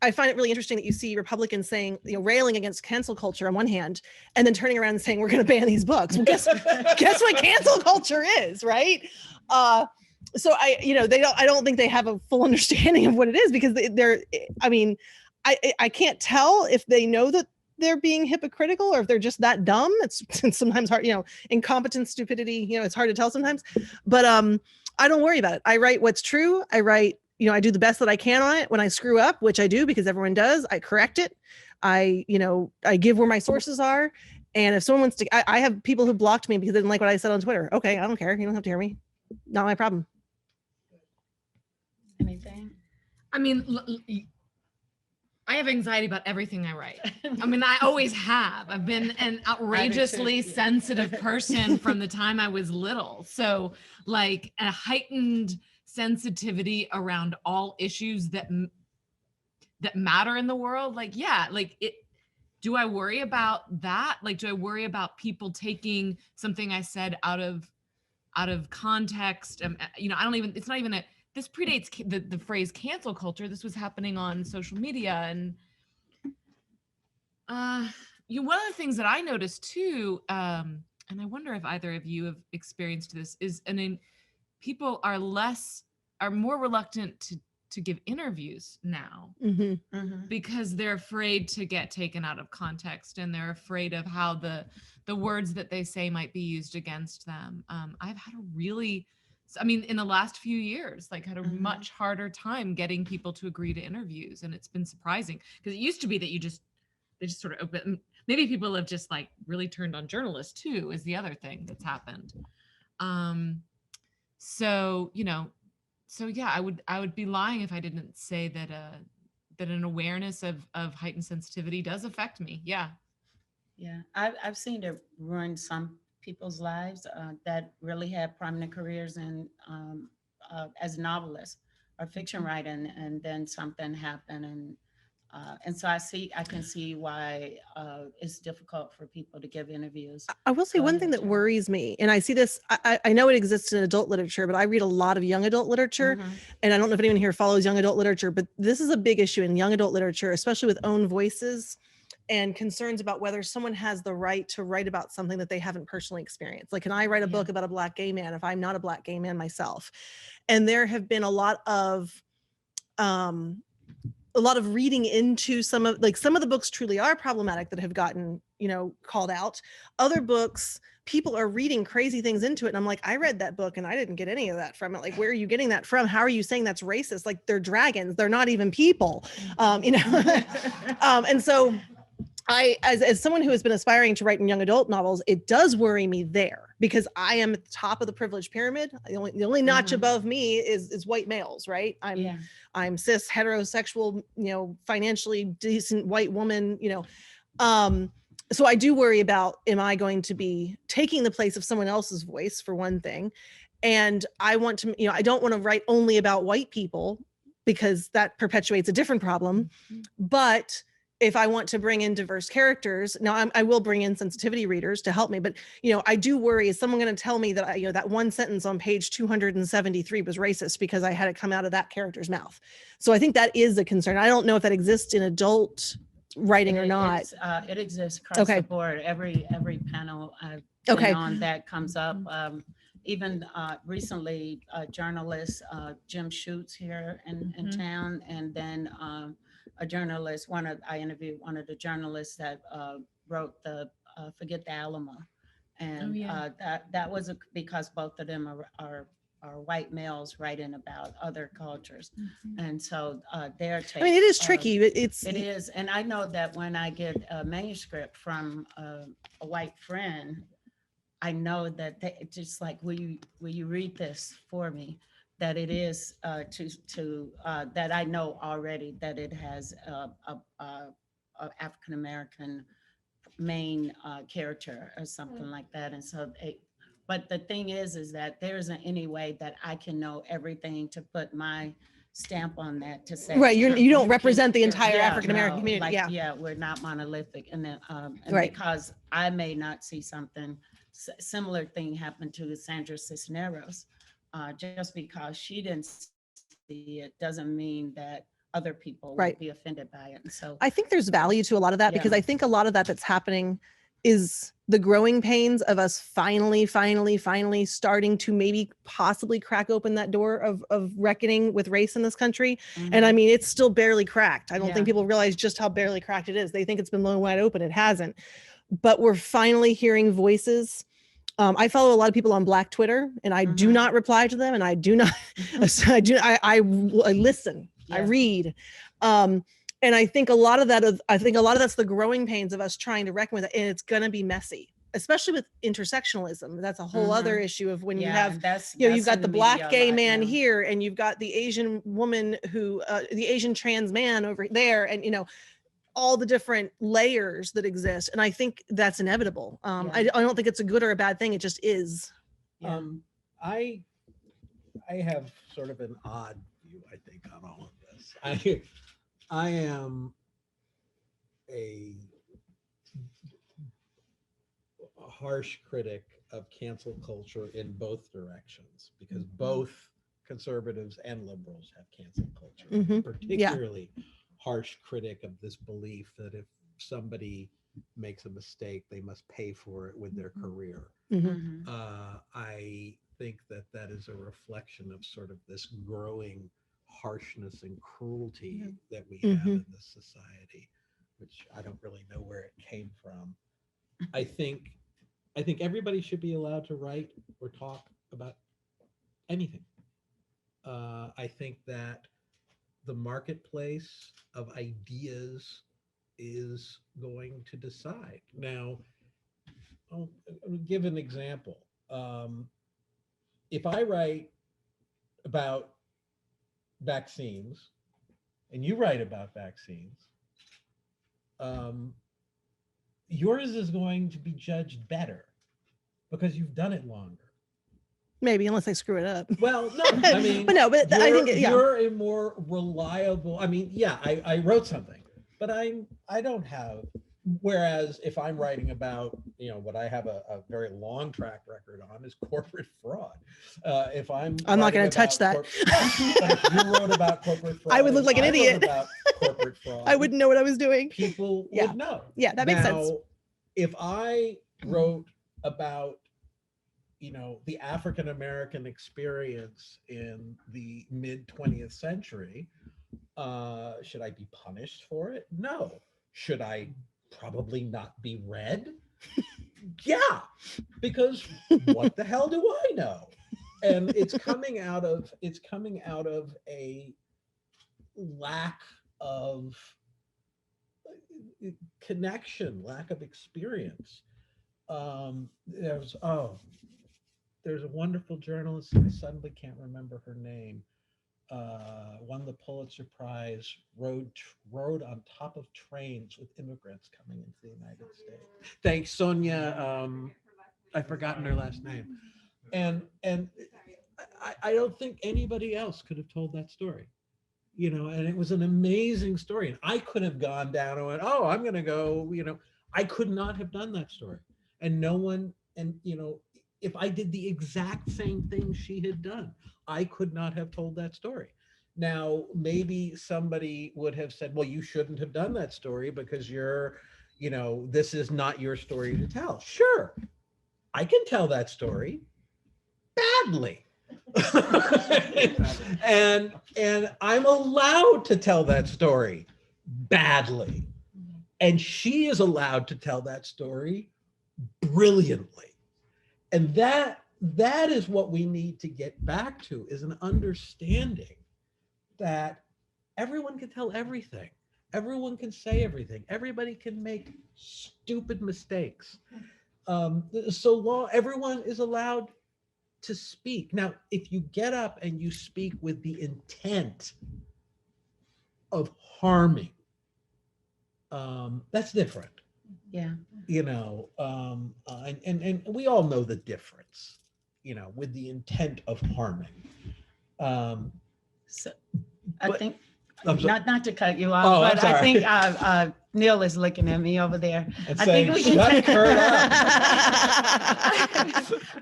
I find it really interesting that you see Republicans saying, railing against cancel culture on one hand, and then turning around and saying, we're going to ban these books. Well, guess what cancel culture is, right? So I don't think they have a full understanding of what it is, because I can't tell if they know that they're being hypocritical or if they're just that dumb. It's sometimes hard, incompetence, stupidity, it's hard to tell sometimes, but I don't worry about it. I write what's true. I write, I do the best that I can on it. When I screw up, which I do because everyone does, I correct it. I give where my sources are. And if someone wants to, I have people who blocked me because they didn't like what I said on Twitter. Okay, I don't care. You don't have to hear me. Not my problem. Anything? I mean, I have anxiety about everything I write. I mean, I always have. I've been an outrageously sensitive person from the time I was little. So like a heightened sensitivity around all issues that matter in the world. Like, yeah, like do I worry about that? Like, do I worry about people taking something I said out of context? I don't even, it's not even this predates the phrase cancel culture. This was happening on social media. And one of the things that I noticed too, and I wonder if either of you have experienced this, is, people are more reluctant to give interviews now, because they're afraid to get taken out of context, and they're afraid of how the words that they say might be used against them. I've had in the last few years, had a much harder time getting people to agree to interviews. And it's been surprising, because it used to be that they just sort of open. Maybe people have just really turned on journalists too, is the other thing that's happened. So yeah, I would be lying if I didn't say that an awareness of heightened sensitivity does affect me. Yeah. Yeah, I've seen it ruin some people's lives that really had prominent careers in as novelists or fiction writing, and then something happened, and so I can see why it's difficult for people to give interviews. I will say one thing that worries me, and I see this, I know it exists in adult literature, but I read a lot of young adult literature, and I don't know if anyone here follows young adult literature, but this is a big issue in young adult literature, especially with own voices and concerns about whether someone has the right to write about something that they haven't personally experienced. Like, can I write a book about a Black gay man if I'm not a Black gay man myself? And there have been a lot of a lot of reading into some of the books truly are problematic that have gotten, called out. Other books, people are reading crazy things into it. And I'm like, I read that book and I didn't get any of that from it. Like, where are you getting that from? How are you saying that's racist? Like, they're dragons. They're not even people. And so I, as someone who has been aspiring to write in young adult novels, it does worry me there, because I am at the top of the privilege pyramid. The only notch above me is white males, right? I'm cis, heterosexual, financially decent white woman, so I do worry about, am I going to be taking the place of someone else's voice, for one thing? And I want to, I don't want to write only about white people, because that perpetuates a different problem. But if I want to bring in diverse characters, now I will bring in sensitivity readers to help me, but I do worry, is someone going to tell me that that one sentence on page 273 was racist because I had it come out of that character's mouth? So I think that is a concern. I don't know if that exists in adult writing or not. It exists across the board. Every panel I've been on that comes up. Even recently, journalist Jim Schutz here in town, and then a journalist. I interviewed one of the journalists that wrote the Forget the Alamo, and that was because both of them are white males writing about other cultures, and so their take. I mean, it is tricky. It is, and I know that when I get a manuscript from a white friend, I know that they just like, will you read this for me? That it is that I know already that it has a African American main character or something like that, and so but the thing is that there isn't any way that I can know everything to put my stamp on that to say, right. You don't represent the entire African American community. Like, we're not monolithic, and then because I may not see something. Similar thing happened to Sandra Cisneros. Just because she didn't see it doesn't mean that other people will be offended by it. And so I think there's value to a lot of that, because I think a lot of that's happening is the growing pains of us finally starting to maybe possibly crack open that door of reckoning with race in this country. And I mean, it's still barely cracked. I don't think people realize just how barely cracked it is. They think it's been blown wide open. It hasn't. But we're finally hearing voices. I follow a lot of people on Black Twitter, and I do not reply to them, and I do not. I listen. I read. And I think a lot of that's the growing pains of us trying to reckon with it, and it's going to be messy, especially with intersectionalism. That's a whole other issue of when you have, you've got the Black gay man here, and you've got the Asian woman who, the Asian trans man over there, and all the different layers that exist. And I think that's inevitable. I don't think it's a good or a bad thing. It just is. I have sort of an odd view, I think, on all of this. I am a harsh critic of cancel culture in both directions, because both conservatives and liberals have cancel culture, particularly harsh critic of this belief that if somebody makes a mistake, they must pay for it with their career. I think that is a reflection of sort of this growing harshness and cruelty that we have in this society, which I don't really know where it came from. I think everybody should be allowed to write or talk about anything. I think that the marketplace of ideas is going to decide. Now, I'll give an example. If I write about vaccines and you write about vaccines, yours is going to be judged better because you've done it longer. Maybe, unless I screw it up. Well, no, I mean, but I think you're a more reliable. I mean, I wrote something, but I don't have. Whereas if I'm writing about, what I have a very long track record on is corporate fraud. If I'm not going to touch that. But if you wrote about corporate fraud, I would look like an idiot. About corporate fraud, I wouldn't know what I was doing. People would know. Yeah, that makes sense. If I wrote about the African American experience in the mid 20th century, Should I be punished for it? No. Should I probably not be read? Yeah, because what the hell do I know? And it's coming out of a lack of connection, lack of experience. There's a wonderful journalist, and I suddenly can't remember her name. Won the Pulitzer Prize, rode on top of trains with immigrants coming into the United States. Thanks, Sonia. I've forgotten her last name. And I don't think anybody else could have told that story. And it was an amazing story. And I could have gone down and went, oh, I'm going to go, I could not have done that story. And no one, if I did the exact same thing she had done, I could not have told that story. Now, maybe somebody would have said, well, you shouldn't have done that story because this is not your story to tell. Sure, I can tell that story badly. and I'm allowed to tell that story badly. And she is allowed to tell that story brilliantly. And that is what we need to get back to, is an understanding that everyone can tell everything. Everyone can say everything. Everybody can make stupid mistakes. So long, everyone is allowed to speak. Now, if you get up and you speak with the intent of harming, that's different. Yeah. And we all know the difference, with the intent of harming. So I But- think, I'm so- not to cut you Oh, off, I'm but I sorry. think Neil is looking at me over there. And I saying, think we can shut take- Kurt up.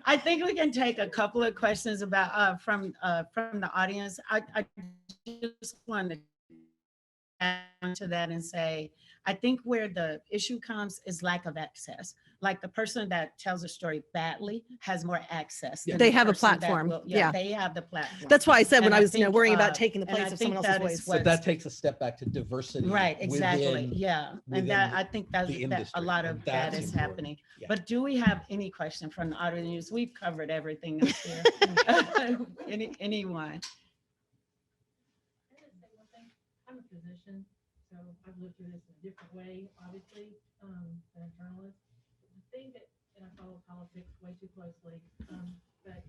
I think we can take a couple of questions about from the audience. I just want to add to that and say, I think where the issue comes is lack of access. Like the person that tells a story badly has more access. than They the have a person that platform. will- Yeah. They have the platform. That's why I said when And I I was think, worrying about taking the and place I of think someone that else's is voice. But that takes a step back to diversity. Right, exactly. within- Yeah. within And that, I think that the a industry, lot and of that that's is important. happening. Yeah. But do we have any question from the audience? We've covered everything up here. Anyone? I'm a physician, so I've lived through this in a different way, obviously, than a journalist. The thing that, and I follow politics way too closely, but the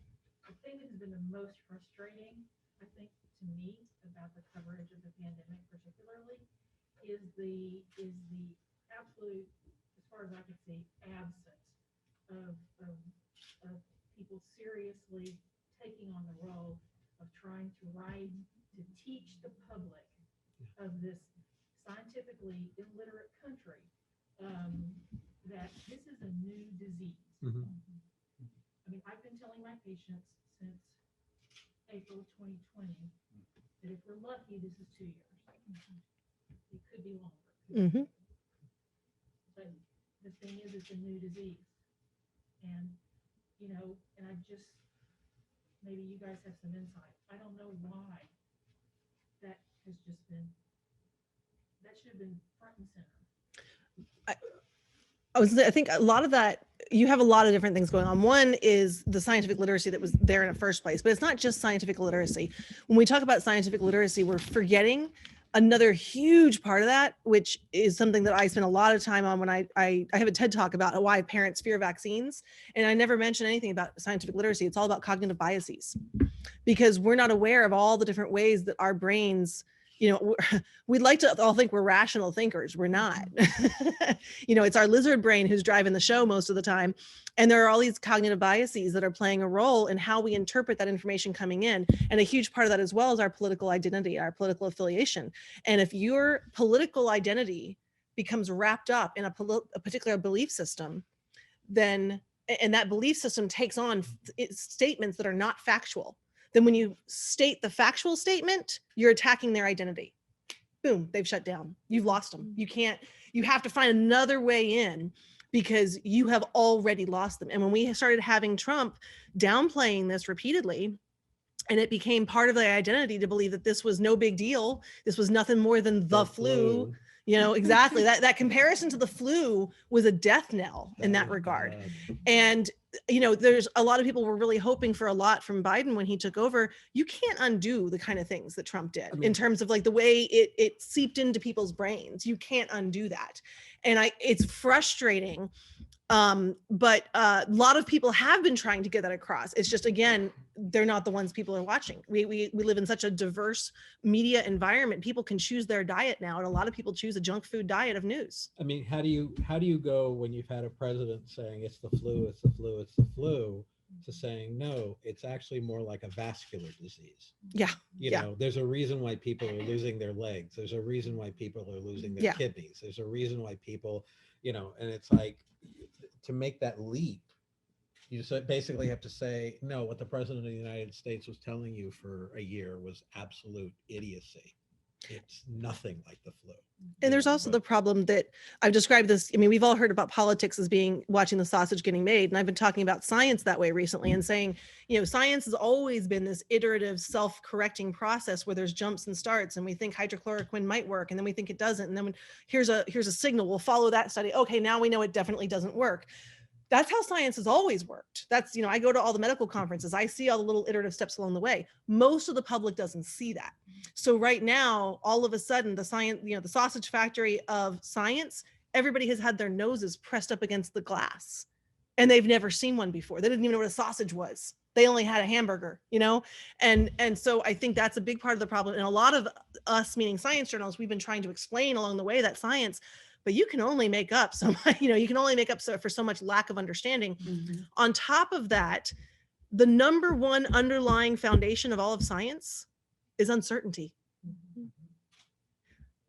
thing that has been the most frustrating, I think, to me about the coverage of the pandemic particularly is the absolute, as far as I can see, absence of people seriously taking on the role of trying to teach the public of this scientifically illiterate country that this is a new disease. Mhm. I mean, I've been telling my patients since April of 2020 that if we're lucky, this is 2 years. It could be longer. Mhm. But the thing is, it's a new disease. And, and I just, maybe you guys have some insight. I don't know why that has just been, that should have been front and center. I think a lot of that, you have a lot of different things going on. One is the scientific literacy that was there in the first place, but it's not just scientific literacy. When we talk about scientific literacy, we're forgetting another huge part of that, which is something that I spend a lot of time on when I have a TED talk about why parents fear vaccines. And I never mention anything about scientific literacy. It's all about cognitive biases, because we're not aware of all the different ways that our brains, we'd like to all think we're rational thinkers. We're not. It's our lizard brain who's driving the show most of the time. And there are all these cognitive biases that are playing a role in how we interpret that information coming in. And a huge part of that as well is our political identity, our political affiliation. And if your political identity becomes wrapped up in a particular belief system, then, and that belief system takes on statements that are not factual, then when you state the factual statement, you're attacking their identity. Boom, they've shut down. You've lost them. You have to find another way in, because you have already lost them. And when we started having Trump downplaying this repeatedly, And it became part of their identity to believe that this was no big deal. This was nothing more than the flu. You know, exactly. That comparison to the flu was a death knell in that regard. And, you know, there's a lot of people were really hoping for a lot from Biden when he took over. You can't undo the kind of things that Trump did in terms of like the way it seeped into people's brains. You can't undo that. And it's frustrating. But a lot of people have been trying to get that across. It's just, again, they're not the ones people are watching. We live in such a diverse media environment. People can choose their diet now, and a lot of people choose a junk food diet of news. I mean, how do you go when you've had a president saying it's the flu, it's the flu, it's the flu, to saying no, it's actually more like a vascular disease. Yeah. You know, there's a reason why people are losing their legs. There's a reason why people are losing their kidneys. There's a reason why people, you know, and it's like, to make that leap, you just basically have to say, no, what the president of the United States was telling you for a year was absolute idiocy. It's nothing like the flu. And there's also the problem that I've described this. I mean, we've all heard about politics as being watching the sausage getting made. And I've been talking about science that way recently and saying, you know, science has always been this iterative self-correcting process where there's jumps and starts, and we think hydrochloroquine might work, and then we think it doesn't. And then when here's a signal, we'll follow that study. Okay, now we know it definitely doesn't work. That's how science has always worked. That's, you know, I go to all the medical conferences. I see all the little iterative steps along the way. Most of the public doesn't see that. So right now, all of a sudden, the science, you know, the sausage factory of science, everybody has had their noses pressed up against the glass, and they've never seen one before. They didn't even know what a sausage was. They only had a hamburger, you know? And so I think that's a big part of the problem. And a lot of us, meaning science journalists, we've been trying to explain along the way that science, but you can only make up so much, you know, you can only make up for so much lack of understanding. Mm-hmm. On top of that, the number one underlying foundation of all of science is uncertainty. Mm-hmm.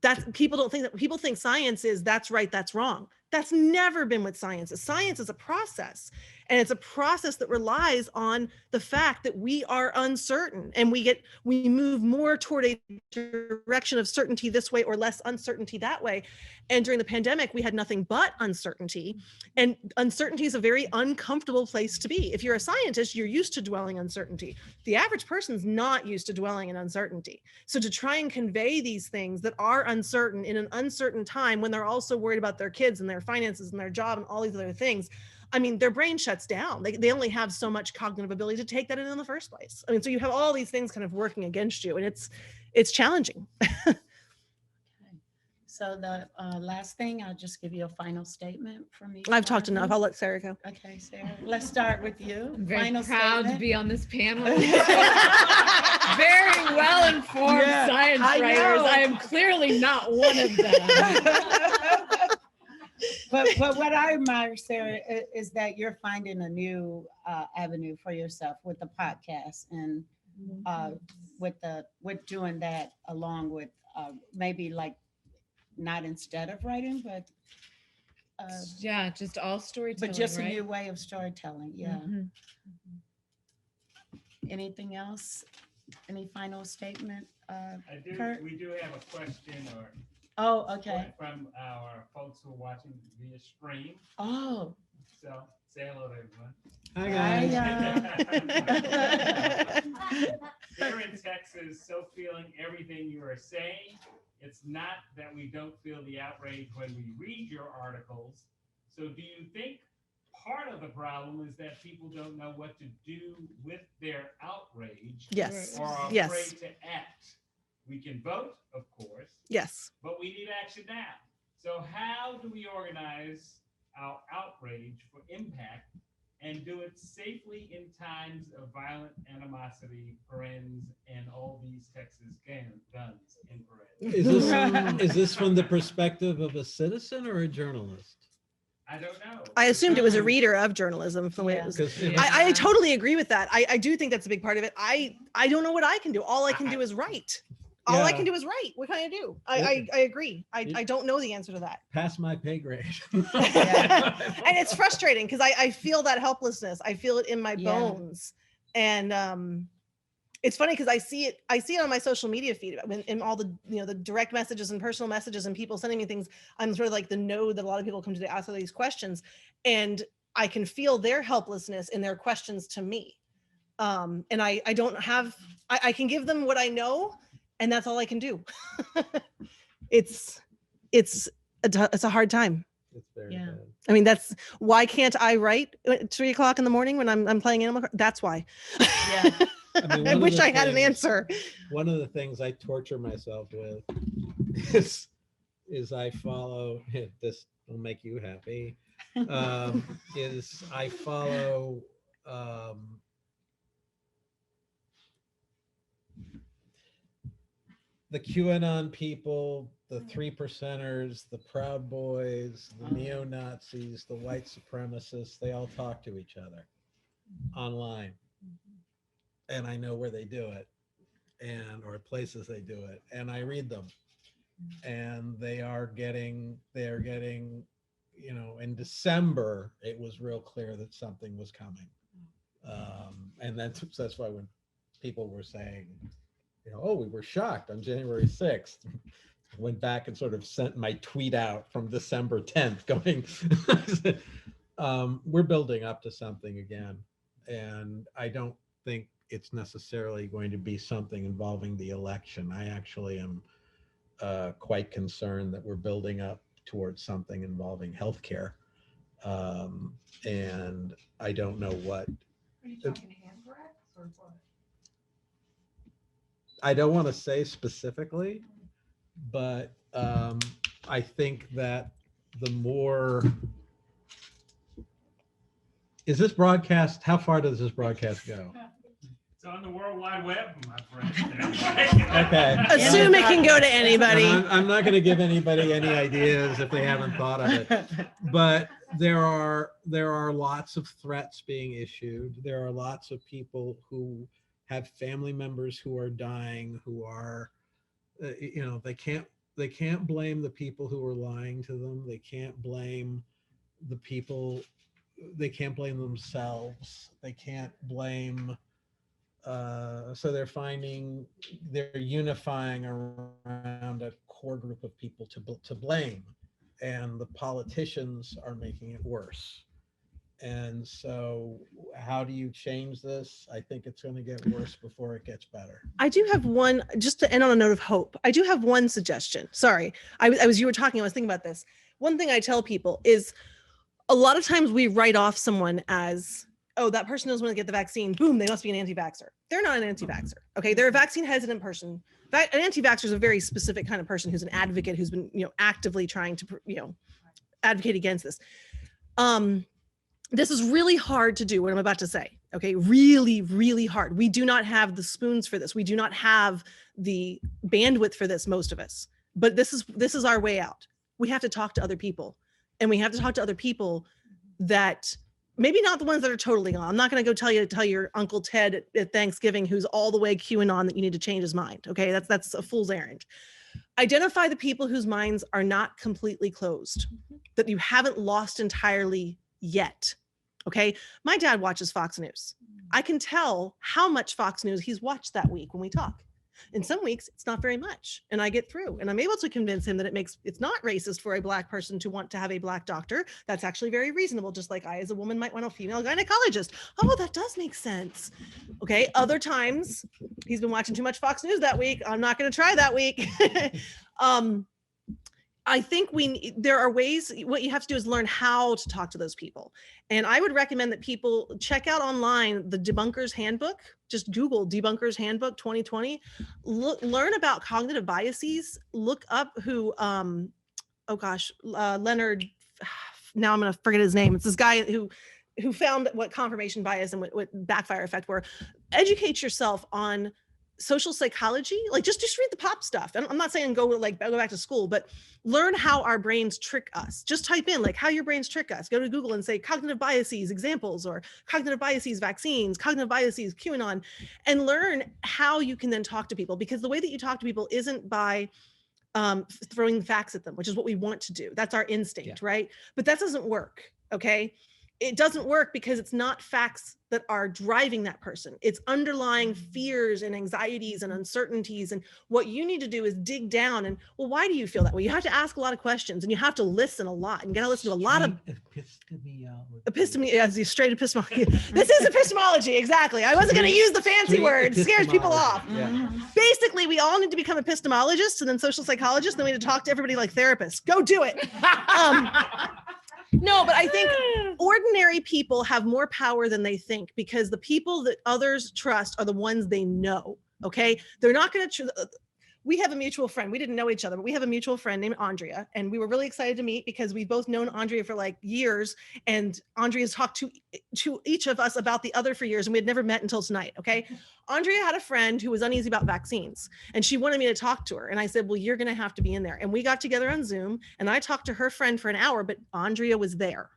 That's, people think science is that's right, that's wrong. That's never been what science is. Science is a process, and it's a process that relies on the fact that we are uncertain, and we move more toward a direction of certainty this way or less uncertainty that way. And during the pandemic, we had nothing but uncertainty, and uncertainty is a very uncomfortable place to be. If you're a scientist, you're used to dwelling uncertainty. The average person's not used to dwelling in uncertainty. So to try and convey these things that are uncertain in an uncertain time, when they're also worried about their kids and their finances and their job and all these other things, I mean, their brain shuts down. They only have so much cognitive ability to take that in the first place. I mean, so you have all these things kind of working against you, and it's challenging. So the last thing, I'll just give you a final statement from me. I've talked enough. I'll let Sarah go. Okay, Sarah, let's start with you. I'm very final proud statement. to be on this panel. Very well-informed science writers. I am clearly not one of them. But what I admire, Sarah, is that you're finding a new avenue for yourself with the podcast, and with doing that along with maybe like not instead of writing, but yeah, just all storytelling. but just right? a new way of storytelling. Yeah. Mm-hmm. Anything else? Any final statement? We do have a question Oh, okay. from our folks who are watching via stream. Oh. So say hello to everyone. Hi guys. Here in Texas, so feeling everything you are saying. It's not that we don't feel the outrage when we read your articles. So do you think part of the problem is that people don't know what to do with their outrage? Yes. Or are Yes. afraid to act? We can vote, of course. Yes. But we need action now. So how do we organize our outrage for impact and do it safely in times of violent animosity, parens, and all these Texas guns in parens? Is this from the perspective of a citizen or a journalist? I don't know. I assumed it was a reader of journalism. From the way it was. I totally agree with that. I do think that's a big part of it. I don't know what I can do. All I can do is write. All I can do is write. What can I do? I agree. I don't know the answer to that. Pass my pay grade. And it's frustrating because I feel that helplessness. I feel it in my bones. And it's funny because I see it on my social media feed in all the, the direct messages and personal messages and people sending me things. I'm sort of like the node that a lot of people come to ask these questions. And I can feel their helplessness in their questions to me. And I don't have, I can give them what I know, and that's all I can do. it's a hard time. It's very Yeah. bad. I mean, that's why can't I write at 3 o'clock in the morning when I'm playing Animal Crossing? That's why. Yeah. I mean, I one of wish the I had an things- answer. One of the things I torture myself with is I follow, this will make you happy, is I follow the QAnon people, the 3%ers, the Proud Boys, the neo-Nazis, the white supremacists. They all talk to each other online, and I know where they do it, and or places they do it, and I read them, and they are getting, you know, in December it was real clear that something was coming, and that's why when people were saying, you know, oh, we were shocked on January 6th. I went back and sort of sent my tweet out from December 10th going, we're building up to something again. And I don't think it's necessarily going to be something involving the election. I actually am quite concerned that we're building up towards something involving healthcare. And I don't know what. Are you talking anthrax or what? I don't want to say specifically, but I think that the more, is this broadcast, how far does this broadcast go? It's on the World Wide Web, my friend. Okay. Assume it can go to anybody. And I'm not going to give anybody any ideas if they haven't thought of it, but there are lots of threats being issued. There are lots of people who have family members who are dying, who are, you know, they can't blame the people who are lying to them. They can't blame the people. They can't blame themselves. They can't blame. So they're unifying around a core group of people to blame, and the politicians are making it worse. And so how do you change this? I think it's going to get worse before it gets better. I do have one, just to end on a note of hope. I do have one suggestion. Sorry, you were talking, I was thinking about this. One thing I tell people is a lot of times we write off someone as, oh, that person doesn't want to get the vaccine. Boom, they must be an anti-vaxxer. They're not an anti-vaxxer. Okay, they're a vaccine hesitant person. An anti-vaxxer is a very specific kind of person who's an advocate, who's been, you know, actively trying to, you know, advocate against this. This is really hard to do, what I'm about to say. Okay, really, really hard. We do not have the spoons for this. We do not have the bandwidth for this, most of us. But this is our way out. We have to talk to other people, and we have to talk to other people that maybe not the ones that are totally on. I'm not going to go tell your Uncle Ted at Thanksgiving, who's all the way QAnon, that you need to change his mind. Okay, that's a fool's errand. Identify the people whose minds are not completely closed, that you haven't lost entirely yet. Okay, my dad watches Fox News. I can tell how much Fox News he's watched that week when we talk. In some weeks, it's not very much, and I get through, and I'm able to convince him that it's not racist for a Black person to want to have a Black doctor. That's actually very reasonable, just like I, as a woman, might want a female gynecologist. Oh, that does make sense. Okay, other times, he's been watching too much Fox News that week. I'm not going to try that week. I think there are ways. What you have to do is learn how to talk to those people. And I would recommend that people check out online the Debunker's Handbook. Just Google Debunker's Handbook 2020. Learn about cognitive biases. Look up who, Leonard, now I'm going to forget his name. It's this guy who found what confirmation bias and what backfire effect were. Educate yourself on social psychology. Like just read the pop stuff. I'm not saying go back to school, but learn how our brains trick us. Just type in like how your brains trick us. Go to Google and say cognitive biases examples, or cognitive biases vaccines, cognitive biases QAnon, and learn how you can then talk to people, because the way that you talk to people isn't by throwing facts at them, which is what we want to do. That's our instinct, right? But that doesn't work. Okay. it doesn't work because it's not facts that are driving that person. It's underlying fears and anxieties and uncertainties. And what you need to do is dig down and, well, why do you feel that way? You have to ask a lot of questions and you have to listen a lot and you got to listen to a lot of as the straight epistemology. This is epistemology, exactly. I wasn't going to use the fancy word. It scares people off. Yeah. Basically, we all need to become epistemologists and then social psychologists. And then we need to talk to everybody like therapists. Go do it. No, but I think ordinary people have more power than they think because the people that others trust are the ones they know. Okay. They're not going to, we have a mutual friend. We didn't know each other, but we have a mutual friend named Andrea. And we were really excited to meet because we've both known Andrea for like years. And Andrea's talked to each of us about the other for years. And we had never met until tonight. Okay. Andrea had a friend who was uneasy about vaccines and she wanted me to talk to her. And I said, well, you're going to have to be in there. And we got together on Zoom and I talked to her friend for an hour, but Andrea was there.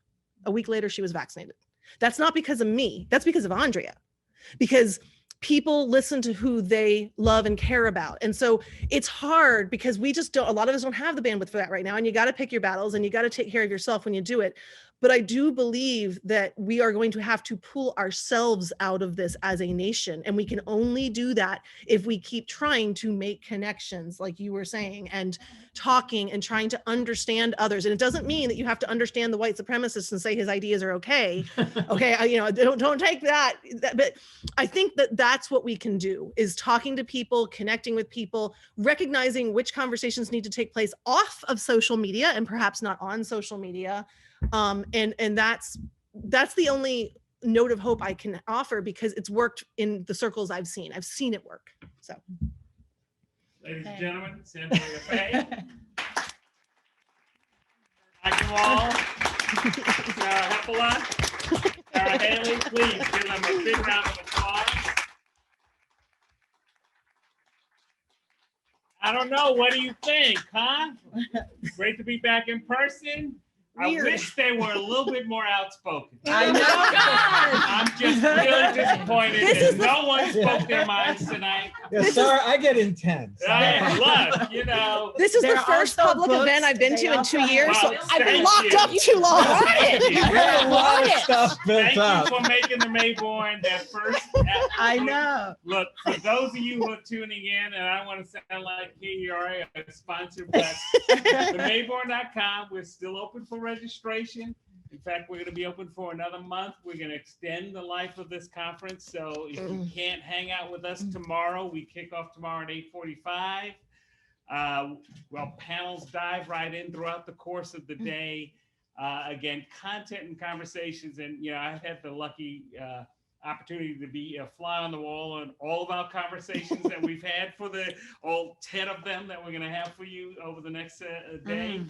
A week later, she was vaccinated. That's not because of me. That's because of Andrea, because people listen to who they love and care about. And so it's hard because we just don't, a lot of us don't have the bandwidth for that right now. And you got to pick your battles and you got to take care of yourself when you do it. But I do believe that we are going to have to pull ourselves out of this as a nation. And we can only do that if we keep trying to make connections, like you were saying, and talking and trying to understand others. And it doesn't mean that you have to understand the white supremacist and say his ideas are okay. Okay, don't take that. But I think that that's what we can do, is talking to people, connecting with people, recognizing which conversations need to take place off of social media and perhaps not on social media. And that's the only note of hope I can offer because it's worked in the circles I've seen. I've seen it work. So, ladies and gentlemen, Sandria Faye. Thank you all. Sarah Heppala, Sarah Haley, please give them a big round of applause. I don't know. What do you think, huh? Great to be back in person. Weird. I wish they were a little bit more outspoken. I know. I'm just really disappointed that no one spoke their minds tonight. Yeah, sorry, I get intense. Look, this is There the are first also public books. event I've been They to in also 2 years, so Wow, I've been thank locked you. up too long. Thank you. There's a lot of stuff built Thank up. you for making the Mayborn that first. I know. Look, for those of you who are tuning in, and I want to sound like KURA, a sponsor, but the Mayborn.com, we're still open for registration. In fact, we're going to be open for another month. We're going to extend the life of this conference. So if you can't hang out with us tomorrow, we kick off tomorrow at 8:45. Well, panels dive right in throughout the course of the day. Again, content and conversations. And, I've had the lucky opportunity to be a fly on the wall on all of our conversations that we've had for all 10 of them that we're going to have for you over the next day.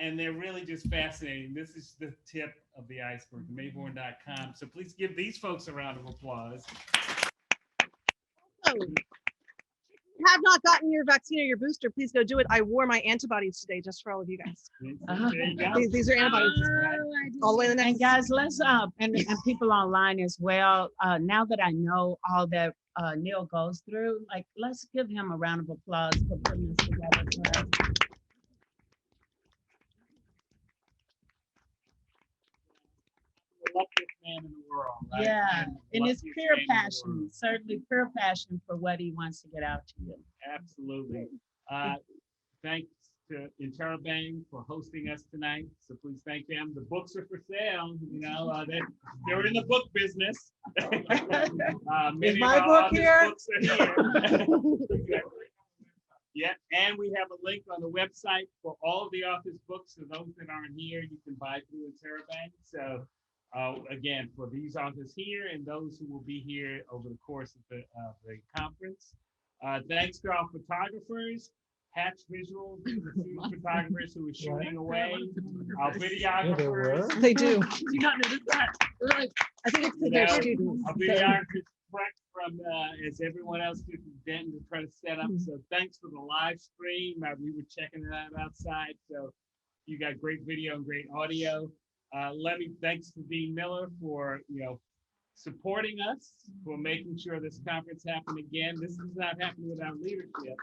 And they're really just fascinating. This is the tip of the iceberg, Mayborn.com. So please give these folks a round of applause. If you have not gotten your vaccine or your booster, please go do it. I wore my antibodies today just for all of you guys. There you go. These are antibodies. All the way to the next. And guys, let's and people online as well. Now that I know all that Neil goes through, like, let's give him a round of applause for putting this together for us. The luckiest man in the world, right? Yeah, and it's Luckiest pure man in the passion, world. certainly pure passion for what he wants to get out to you. Absolutely. Thanks to Interrobang for hosting us tonight. So please thank them. The books are for sale. They're in the book business. Many my of our book authors' here? books are here. Yeah, and we have a link on the website for all of the authors' books. So those that aren't here, you can buy through Interrobang. So again, for these authors here and those who will be here over the course of the conference. Thanks to our photographers, Hatch Visual, the two photographers who are shooting away, our videographers. They do. You not notice that? Like, I think it's because You they're know, students. Our videographers correct from as everyone else did then to try to set up. So thanks for the live stream. We were checking it out outside. So you got great video and great audio. Thanks to Dean Miller for supporting us, for making sure this conference happened again. This is not happening without leadership.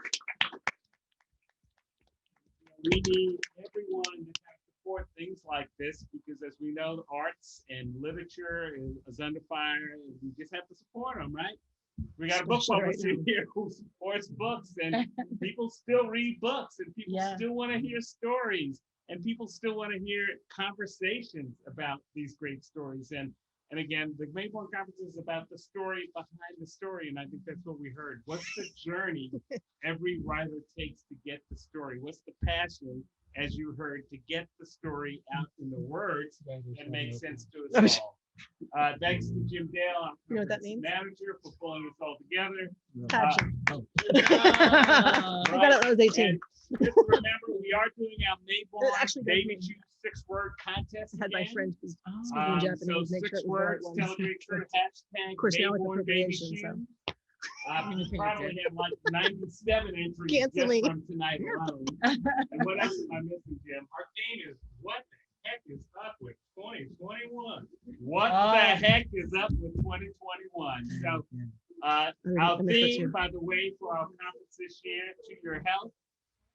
We need everyone to have support support things like this because, as we know, the arts and literature is under fire. And we just have to support them, right? We got a book Especially right publisher here who supports books, and people still read books, and people Yeah. still want to hear stories, and people still want to hear conversations about these great stories. And again, the Mayborn Conference is about the story behind the story, and I think that's what we heard. What's the journey every writer takes to get the story? What's the passion, as you heard, to get the story out in the words and make sense to us all? Thanks to Jim Dale, our You know what that conference means? manager, for pulling us all together. Gotcha. Oh. I got it when I was 18. And just remember, we are doing our Mayborn actually does Baby mean- Shoe 6-word contest. I had my again. friend who's speaking So Japanese, make sure 6 it was the right words, ones. tell your true hashtag Of course, now with Mayborn Baby appropriation, so. Shoe. We probably have like 97 entries Cancel me. just from tonight alone. And what else am I missing, Jim? Our theme is what the heck is up with 2021? What the heck is up with 2021? So our I miss that theme, too. by the way, for our conference this year, To Your Health,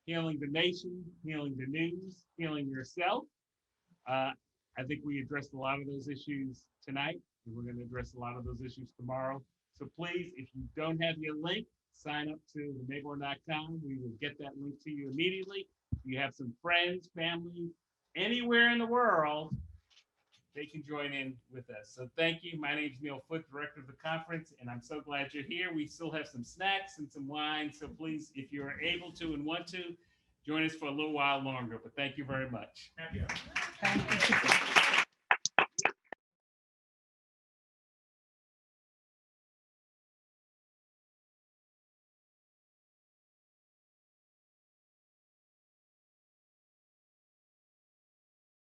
healing the nation, healing the news, healing yourself. I think we addressed a lot of those issues tonight, and we're going to address a lot of those issues tomorrow. So please, if you don't have your link, sign up to themayborn.com. We will get that link to you immediately. If you have some friends, family, anywhere in the world, they can join in with us. So thank you. My name is Neil Foote, director of the conference, and I'm so glad you're here. We still have some snacks and some wine. So please, if you're able to and want to, join us for a little while longer. But thank you very much. Thank you.